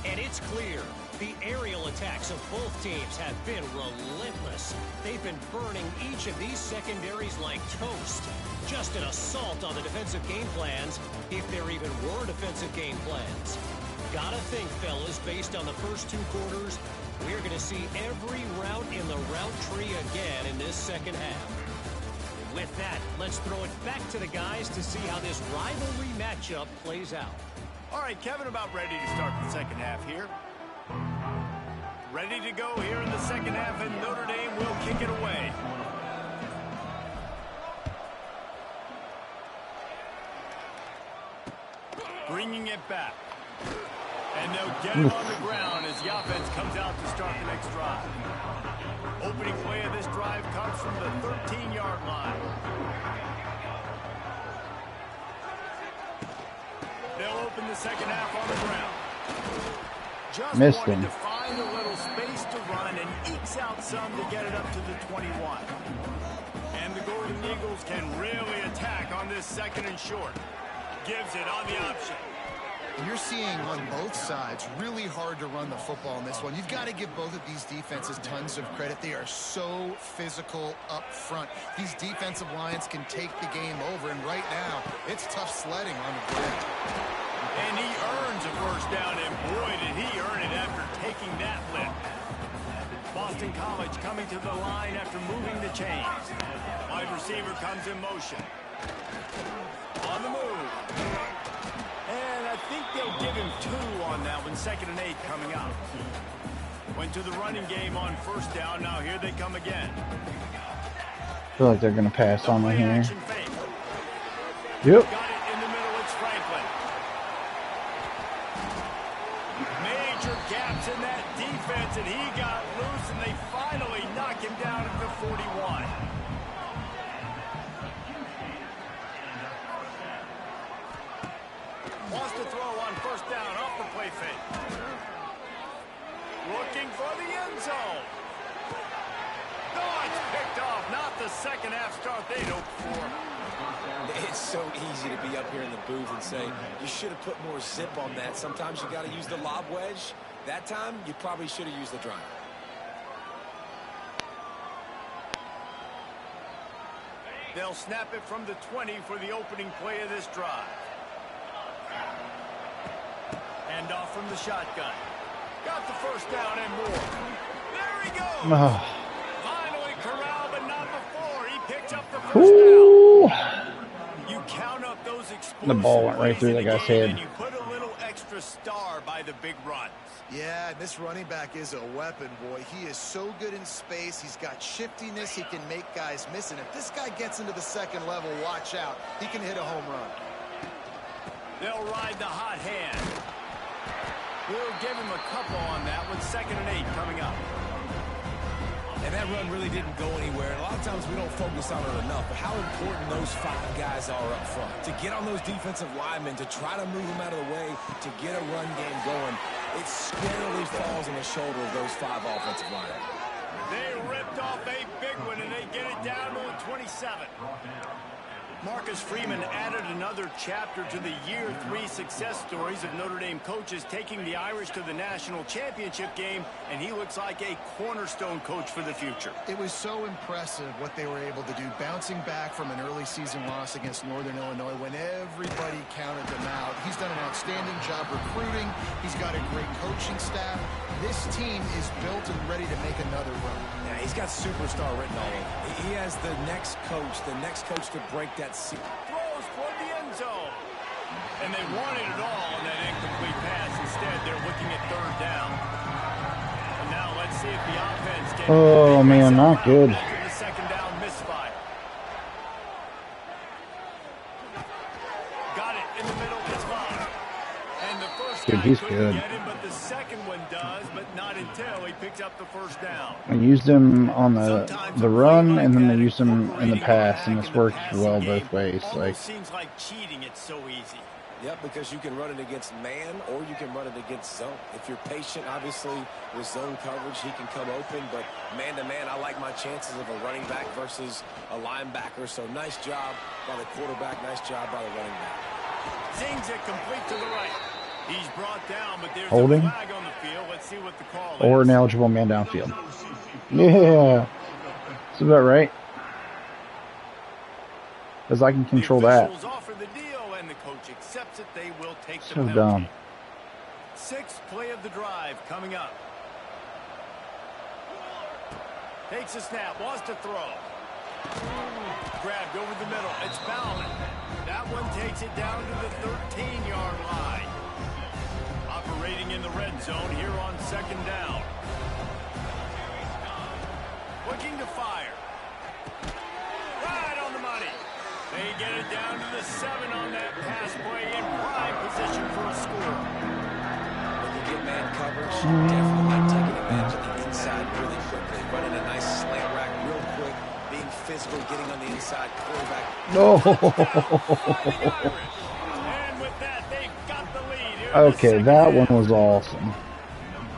Speaker 7: And it's clear, the aerial attacks of both teams have been relentless. They've been burning each of these secondaries like toast. Just an assault on the defensive game plans, if there even were defensive game plans. Gotta think, fellas, based on the first 2 quarters, we're going to see every route in the route tree again in this second half. With that, let's throw it back to the guys to see how this rivalry matchup plays out.
Speaker 4: All right, Kevin, about ready to start the second half here. Ready to go here in the second half, and Notre Dame will kick it away. Bringing it back. And they'll get it on the ground as the offense comes out to start the next drive. Opening play of this drive comes from the 13-yard line. They'll open the second half on the ground. Just
Speaker 3: Missed
Speaker 4: wanted
Speaker 3: him.
Speaker 4: to find a little space to run and ekes out some to get it up to the 21. And the Golden Eagles can really attack on this second and short. Gives it on the option.
Speaker 5: You're seeing on both sides really hard to run the football in this one. You've got to give both of these defenses tons of credit. They are so physical up front. These defensive lines can take the game over, and right now, it's tough sledding on the ground.
Speaker 4: And he earns a first down, and boy, did he earn it after taking that lift. Boston College coming to the line after moving the chains. Wide receiver comes in motion. On the move. And I think they'll give him 2 on that one. 2nd and 8 coming up. Went to the running game on first down. Now here they come again.
Speaker 3: feel like they're going to pass on me here.
Speaker 4: Action fake.
Speaker 3: Yep.
Speaker 4: Got it in the middle. It's Franklin. Major gaps in that defense, and he got loose, and they finally knock him down at the 41. Wants to throw on first down off the play fake. Looking for the end zone. No, it's picked off. Not the second half start they'd hoped for.
Speaker 6: It's so easy to be up here in the booth and say, you should have put more zip on that. Sometimes you got to use the lob wedge. That time, you probably should have used the drive.
Speaker 4: They'll snap it from the 20 for the opening play of this drive. Hand off from the shotgun. Got the first down and more. There he goes.
Speaker 3: Oh.
Speaker 4: Finally corralled, but not before. He picked up the first down. You count up those explosive
Speaker 3: The ball went right through that guy's head.
Speaker 4: And you put a little extra star by the big runs.
Speaker 5: Yeah, this running back is a weapon, boy. He is so good in space. He's got shiftiness. He can make guys miss. And if this guy gets into the second level, watch out. He can hit a home run.
Speaker 4: They'll ride the hot hand. We'll give him a couple on that with 2nd and 8 coming up.
Speaker 6: And that run really didn't go anywhere. And a lot of times we don't focus on it enough, but how important those 5 guys are up front. To get on those defensive linemen, to try to move them out of the way, to get a run game going, it squarely falls on the shoulder of those 5 offensive linemen.
Speaker 4: They ripped off a big one, and they get it down to a 27. Marcus Freeman added another chapter to the year 3 success stories of Notre Dame coaches taking the Irish to the national championship game, and he looks like a cornerstone coach for the future.
Speaker 5: It was so impressive what they were able to do, bouncing back from an early season loss against Northern Illinois when everybody counted them out. He's done an outstanding job recruiting. He's got a great coaching staff. This team is built and ready to make another run.
Speaker 6: Yeah, he's got superstar written all over. He has the next coach to break that seal.
Speaker 4: Throws toward the end zone. And they wanted it all on that incomplete pass. Instead, they're looking at 3rd down. And now let's see if the offense can...
Speaker 3: Oh, man, not good.
Speaker 4: After the 2nd down misfire. Got it in the middle. It's fine. And the first
Speaker 3: Dude,
Speaker 4: guy
Speaker 3: he's
Speaker 4: couldn't
Speaker 3: good.
Speaker 4: get him, but the second one does, but not until he picks up the first down.
Speaker 3: I used him on the run, and then they used him in the pass, and this works well both ways. Like,
Speaker 4: Seems like cheating. It's so easy.
Speaker 6: Yep, because you can run it against man or you can run it against zone. If you're patient, obviously, with zone coverage, he can come open. But man-to-man, I like my chances of a running back versus a linebacker. So nice job by the quarterback. Nice job by the running back.
Speaker 4: Zings it complete to the right. He's brought down, but there's
Speaker 3: Holding.
Speaker 4: a flag on the field. Let's see what the call
Speaker 3: or
Speaker 4: is.
Speaker 3: an eligible man downfield. Yeah, that's about right. Because I can control that.
Speaker 4: Offer the deal, and the coach accepts it. They will take the
Speaker 3: So
Speaker 4: penalty.
Speaker 3: dumb.
Speaker 4: 6th play of the drive coming up. Takes a snap, wants to throw. Grabbed over the middle. It's Bauman. That one takes it down to the 13-yard line. Operating in the red zone here on 2nd down. Looking to fire. Right on the money. They get it down to the 7 on that pass play in prime position for a score.
Speaker 6: When you get man coverage, you definitely like taking advantage of the inside really quickly. Running a nice slant rack real quick. Being physical, getting on the inside quarterback.
Speaker 3: No.
Speaker 4: And with that, they've got the lead here.
Speaker 3: Okay, that one was awesome.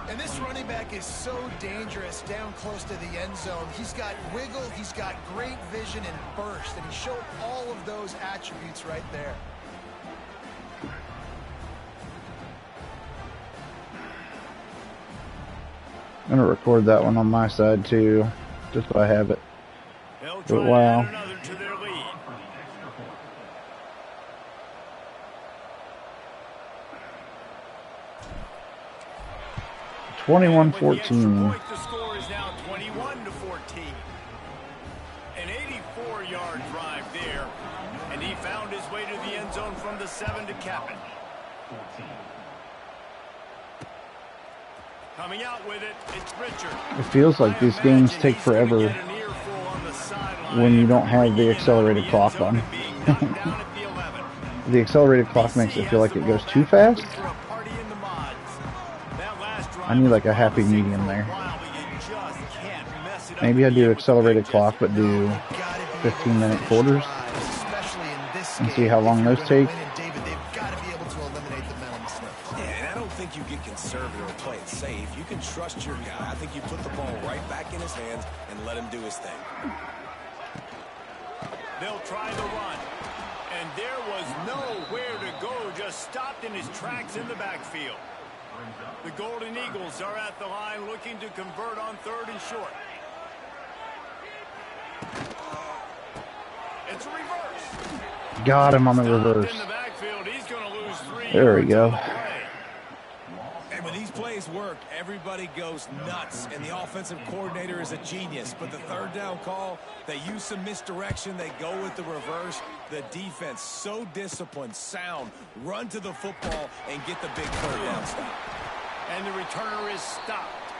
Speaker 5: And this running back is so dangerous down close to the end zone. He's got wiggle, he's got great vision and burst, and he showed all of those attributes right there.
Speaker 3: I'm going to record that one on my side too, just so I have it.
Speaker 4: They'll
Speaker 3: But
Speaker 4: try to
Speaker 3: wow.
Speaker 4: add another to their lead. With the extra
Speaker 3: 21-14.
Speaker 4: point, the score is now 21-14. An 84-yard drive there, and he found his way to the end zone from the 7 to cap it. Coming out with it, it's Richard.
Speaker 3: It feels like these games take forever.
Speaker 4: Get an earful on the sideline.
Speaker 3: when you don't have the accelerated clock on. The accelerated clock makes it feel like it goes too fast. I need like a happy medium there. Maybe I do accelerated clock, but do 15-minute quarters and see how long those take.
Speaker 6: And I don't think you get conservative or play it safe. You can trust your guy. I think you put the ball right back in his hands and let him do his thing.
Speaker 4: They'll try the run. And there was nowhere to go, just stopped in his tracks in the backfield. The Golden Eagles are at the line looking to convert on 3rd and short. It's a reverse.
Speaker 3: Got him on the reverse.
Speaker 4: In the backfield, he's going to lose 3
Speaker 3: There we go.
Speaker 6: And when these plays work, everybody goes nuts, and the offensive coordinator is a genius. But the 3rd down call, they use some misdirection. They go with the reverse. The defense, so disciplined, sound, run to the football and get the big 3rd down stop.
Speaker 4: And the returner is stopped.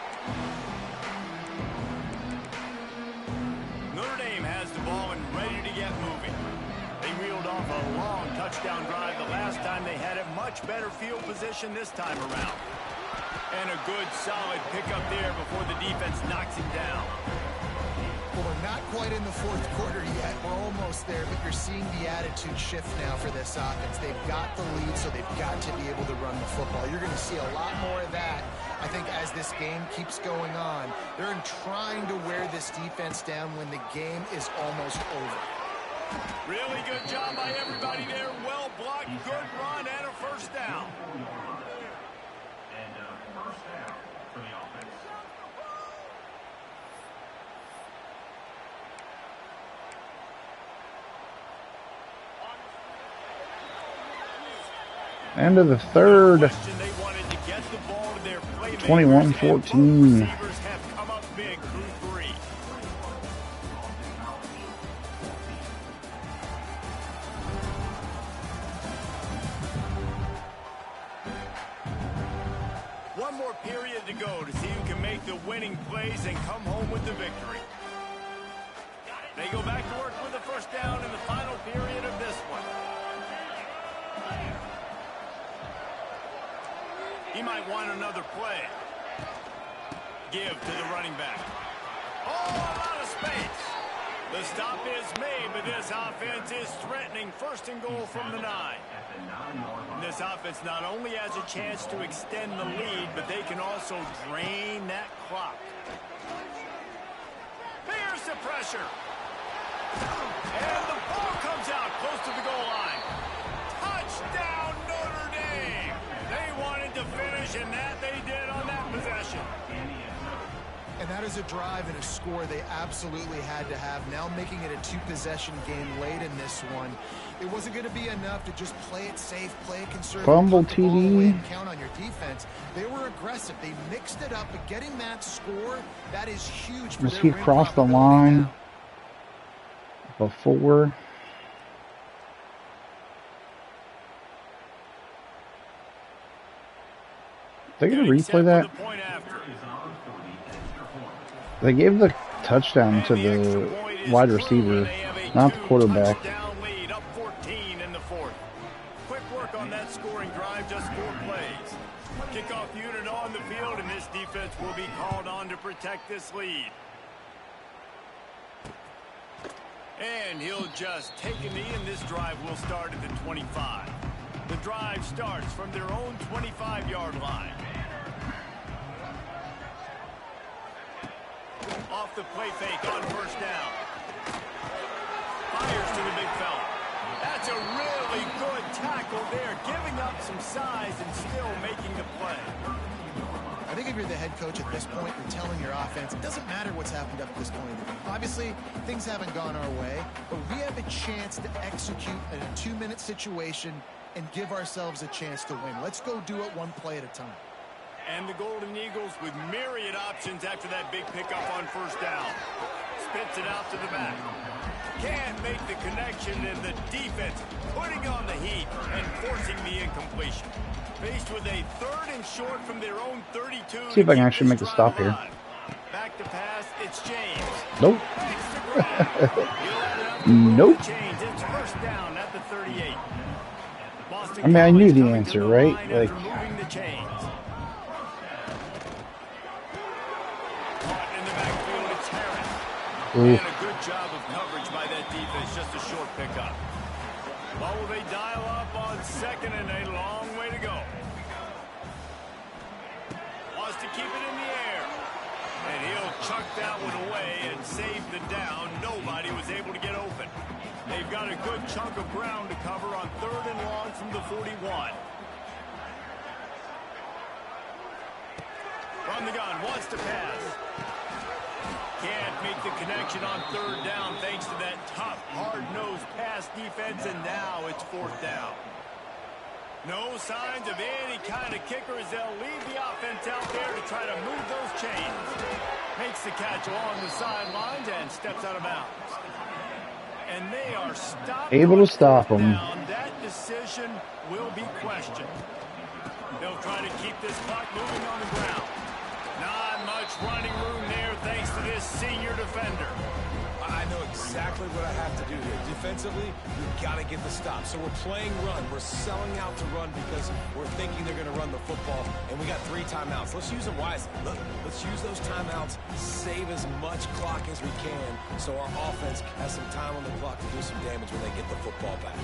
Speaker 4: Notre Dame has the ball and ready to get moving. They reeled off a long touchdown drive the last time. They had a much better field position this time around. And a good, solid pickup there before the defense knocks him down.
Speaker 5: Well, we're not quite in the 4th quarter yet. We're almost there, but you're seeing the attitude shift now for this offense. They've got the lead, so they've got to be able to run the football. You're going to see a lot more of that, I think, as this game keeps going on. They're trying to wear this defense down when the game is almost over.
Speaker 4: Really good job by everybody there. Well blocked, good run, and a 1st down.
Speaker 3: End of the 3rd. 21-14.
Speaker 4: One more period to go to see who can make the winning plays and come home with the victory. They go back to work with the 1st down in the final period of this one. He might want another play. Give to the running back. Oh, a lot of space. The stop is made, but this offense is threatening 1st and goal from the 9. And this offense not only has a chance to extend the lead, but they can also drain that clock. Here's the pressure. And the ball comes out close to the goal line. Touchdown, Notre Dame. They wanted to finish, and that they did on that possession.
Speaker 5: And that is a drive and a score they absolutely had to have. Now making it a 2-possession game late in this one. It wasn't going to be enough to just play it safe, play it conservative.
Speaker 3: Fumble TD.
Speaker 5: And count on your defense. They were aggressive. They mixed it up, but getting that score, that is huge for
Speaker 3: Does
Speaker 5: their
Speaker 3: he cross the line before? They're going to replay that. They gave the touchdown to the wide receiver, not the quarterback.
Speaker 4: Up 14 in the 4th. Quick work on that scoring drive, just 4 plays. Kickoff unit on the field, and this defense will be called on to protect this lead. And he'll just take a knee, and this drive will start at the 25. The drive starts from their own 25-yard line. Off the play fake on 1st down. Fires to the big fella. That's a really good tackle there, giving up some size and still making the play.
Speaker 5: I think if you're the head coach at this point, you're telling your offense, it doesn't matter what's happened up to this point in the game. Obviously, things haven't gone our way, but we have a chance to execute in a 2-minute situation and give ourselves a chance to win. Let's go do it one play at a time.
Speaker 4: And the Golden Eagles with myriad options after that big pickup on 1st down. Spits it out to the back. Can't make the connection, and the defense putting on the heat and forcing the incompletion. Faced with a 3rd and short from their own 32.
Speaker 3: See if I can actually make a stop here.
Speaker 4: Back to pass. It's James.
Speaker 3: Nope.
Speaker 4: Makes the grab.
Speaker 3: Nope.
Speaker 4: Chains. It's first down at the 38. Boston
Speaker 3: I mean, I knew
Speaker 4: College
Speaker 3: the
Speaker 4: coming to
Speaker 3: answer,
Speaker 4: the
Speaker 3: right?
Speaker 4: line
Speaker 3: Like,
Speaker 4: after moving the chains. Caught in the backfield, it's Harris.
Speaker 3: oof.
Speaker 4: And a good job of coverage by that defense. Just a short pickup. Well, will they dial up on second and a long way to go? Wants to keep it in the air. And he'll chuck that one away and save the down. Nobody was able to get open. They've got a good chunk of ground to cover on third and long from the 41. From the gun, wants to pass. Can't make the connection on third down thanks to that tough, hard-nosed pass defense, and now it's fourth down. No signs of any kind of kicker as they'll leave the offense out there to try to move those chains. Makes the catch along the sidelines and steps out of bounds. And they are stopped.
Speaker 3: Able to stop them.
Speaker 4: That decision will be questioned. They'll try to keep this clock moving on the ground. Not much running room there thanks to this senior defender.
Speaker 6: I know exactly what I have to do here. Defensively, we've got to get the stop. So we're playing run. We're selling out to run because we're thinking they're going to run the football, and we got 3 timeouts. Let's use them wisely. Let's use those timeouts, save as much clock as we can so our offense has some time on the clock to do some damage when they get the football back.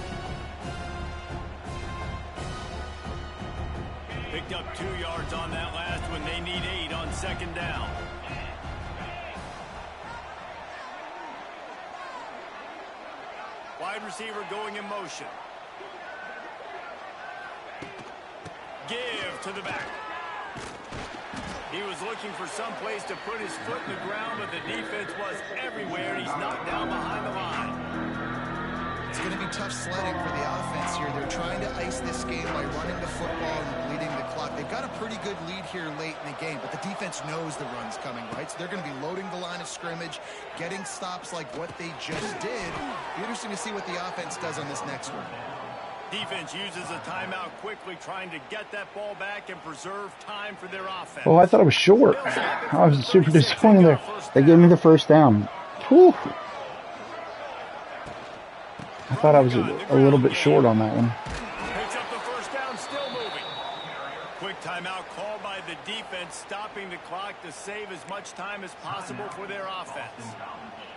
Speaker 4: Picked up 2 yards on that last one. They need 8 on second down. Wide receiver going in motion. Give to the back. He was looking for some place to put his foot in the ground, but the defense was everywhere. He's knocked down behind the line.
Speaker 5: It's going to be tough sledding for the offense here. They're trying to ice this game by running the football and bleeding the clock. They've got a pretty good lead here late in the game, but the defense knows the run's coming, right? So they're going to be loading the line of scrimmage, getting stops like what they just did. Be interesting to see what the offense does on this next one.
Speaker 4: Defense uses a timeout quickly, trying to get that ball back and preserve time for their offense.
Speaker 3: Oh, I thought it was short. I was super disappointed there. They gave me the first down. Whew. I thought I was a little bit short on that one.
Speaker 4: Picks up the first down, still moving. Quick timeout called by the defense, stopping the clock to save as much time as possible for their offense.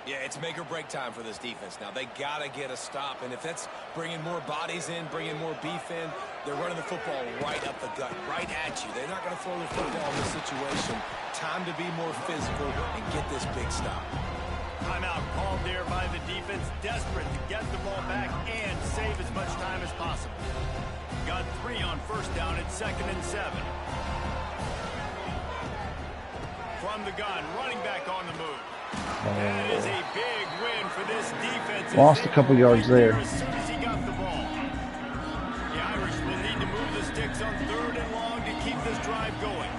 Speaker 6: Yeah, it's make or break time for this defense now. They got to get a stop, and if that's bringing more bodies in, bringing more beef in, they're running the football right up the gut, right at you. They're not going to throw the football in this situation. Time to be more physical and get this big stop.
Speaker 4: Timeout called there by the defense, desperate to get the ball back and save as much time as possible. Got 3 on first down at 2nd and 7. From the gun, running back on the move. That is a big win for this defense.
Speaker 3: Lost a couple yards there.
Speaker 4: As soon as he got the ball. The Irish will need to move the sticks on third and long to keep this drive going.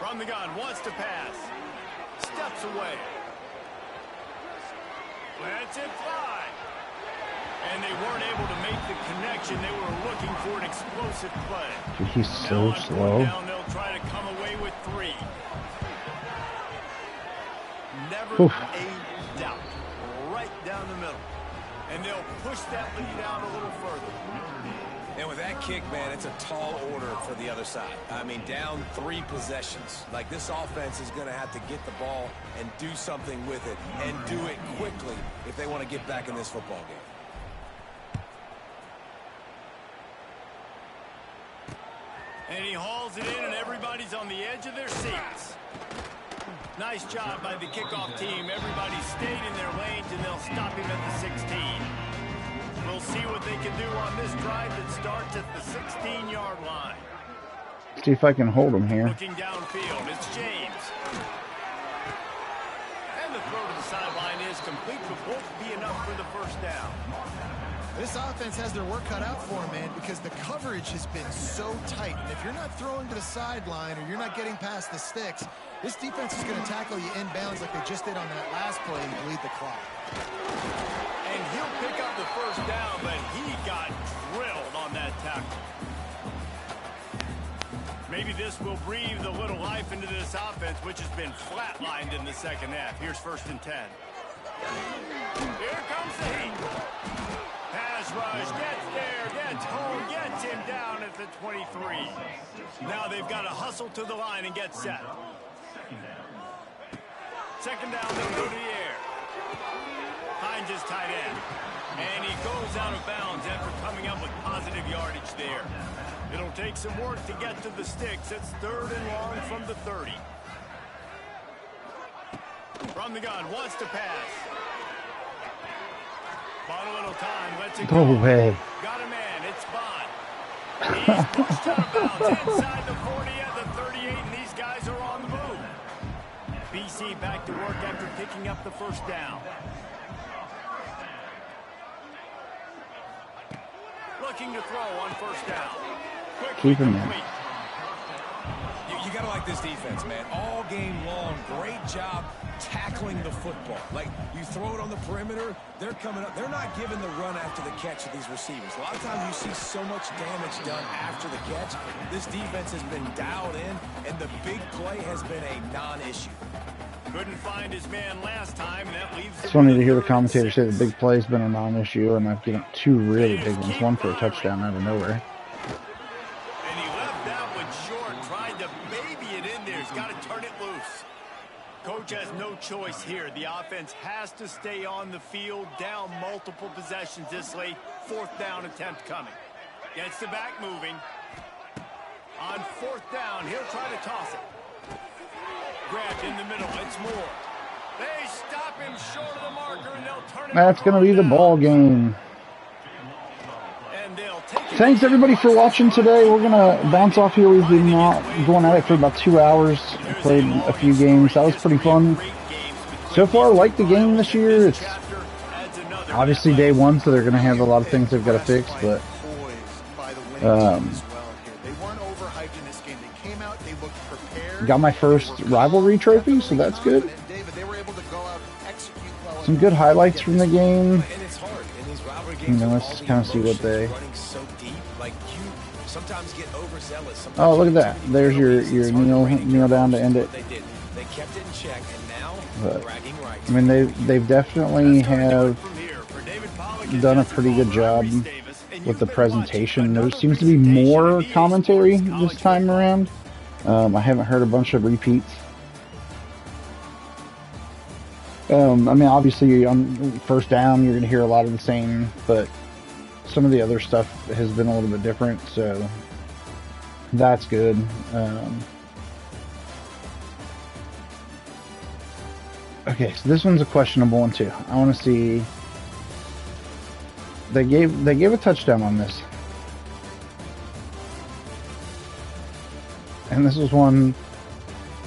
Speaker 4: From the gun, wants to pass. Steps away. Lets it fly. And they weren't able to make the connection. They were looking for an explosive play.
Speaker 3: Dude, he's so slow.
Speaker 4: Down, they'll try to come away with 3. Never a doubt. Right down the middle. And they'll push that lead out a little further.
Speaker 6: And with that kick, man, it's a tall order for the other side. I mean, down 3 possessions. Like, this offense is going to have to get the ball and do something with it, and do it quickly if they want to get back in this football game.
Speaker 4: And he hauls it in, and everybody's on the edge of their seats. Nice job by the kickoff team. Everybody stayed in their lanes, and they'll stop him at the 16. We'll see what they can do on this drive that starts at the 16-yard line.
Speaker 3: See if I can hold him here.
Speaker 4: Looking downfield, it's James. And the throw to the sideline is complete, but won't be enough for the first down.
Speaker 5: This offense has their work cut out for them, man, because the coverage has been so tight. And if you're not throwing to the sideline or you're not getting past the sticks, this defense is going to tackle you inbounds like they just did on that last play and bleed the clock.
Speaker 4: And he'll pick up the first down, but he got drilled on that tackle. Maybe this will breathe a little life into this offense, which has been flatlined in the second half. Here's 1st and 10. Here comes the heat. Pass rush, gets there, gets home, gets him down at the 23. Now they've got to hustle to the line and get set. 2nd down, they go to the air. Finds his tight end. And he goes out of bounds after coming up with positive yardage there. It'll take some work to get to the sticks. It's 3rd and long from the 30. From the gun, wants to pass. Bought a little time, lets it go.
Speaker 3: Go away.
Speaker 4: Got a man, it's Bond. He's pushed out of bounds inside the 40 at the 38, and these guys are on the move. BC back to work after picking up the 1st down. Looking to throw on 1st down.
Speaker 3: Keep him in.
Speaker 6: You got to like this defense, man. All game long, great job tackling the football. Like, you throw it on the perimeter, they're coming up. They're not giving the run after the catch of these receivers. A lot of times you see so much damage done after the catch. This defense has been dialed in, and the big play has been a non-issue.
Speaker 4: Couldn't find his man last time, and that leaves.
Speaker 3: It's funny to hear the commentator say the big play's been a non-issue, and I've given 2 really big ones. One for a touchdown out of nowhere.
Speaker 4: And he left that one short, tried to baby it in there. He's got to turn it loose. Coach has no choice here. The offense has to stay on the field, down multiple possessions this late. 4th down attempt coming. Gets the back moving. On 4th down, he'll try to toss it. Grabbed in the middle, it's Moore. They stop him short of the marker, and they'll turn it.
Speaker 3: That's going to be the ball game. Thanks everybody for watching today. We're going to bounce off here. We've been going at it for about 2 hours. Played a few games. That was pretty fun. So far, I like the game this year. It's obviously day 1, so they're going to have a lot of things they've got to fix, but got my first rivalry trophy, so that's good. Some good highlights from the game. Let's kind of see what they. Oh, look at that! There's your kneel down to end it. But, I mean, they've definitely have done a pretty good job with the presentation. There seems to be more commentary this time around. I haven't heard a bunch of repeats. I mean, obviously on 1st down you're going to hear a lot of the same, but some of the other stuff has been a little bit different, so that's good. Okay, so this one's a questionable one too. I want to see. They gave a touchdown on this. And this was one,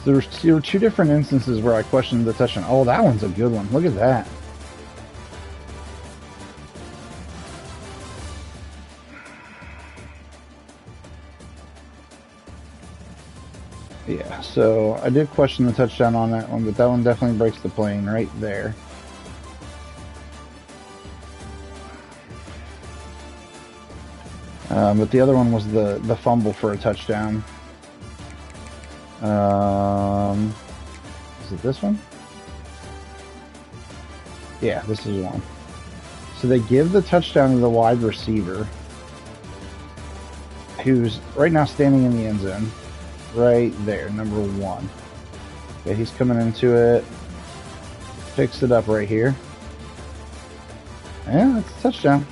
Speaker 3: there were 2 different instances where I questioned the touchdown. Oh, that one's a good one. Look at that. Yeah, so I did question the touchdown on that one, but that one definitely breaks the plane right there. But the other one was the fumble for a touchdown. Is it this one? Yeah, this is one. So they give the touchdown to the wide receiver, who's right now standing in the end zone. Right there, number 1. Okay, he's coming into it. Picks it up right here. Yeah, that's a touchdown.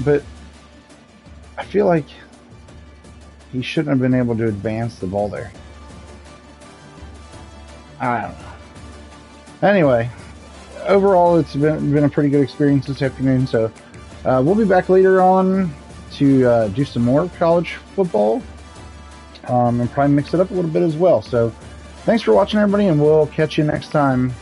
Speaker 3: But I feel like he shouldn't have been able to advance the ball there. I don't know. Anyway, overall, it's been a pretty good experience this afternoon. So we'll be back later on to do some more college football and probably mix it up a little bit as well. So thanks for watching, everybody, and we'll catch you next time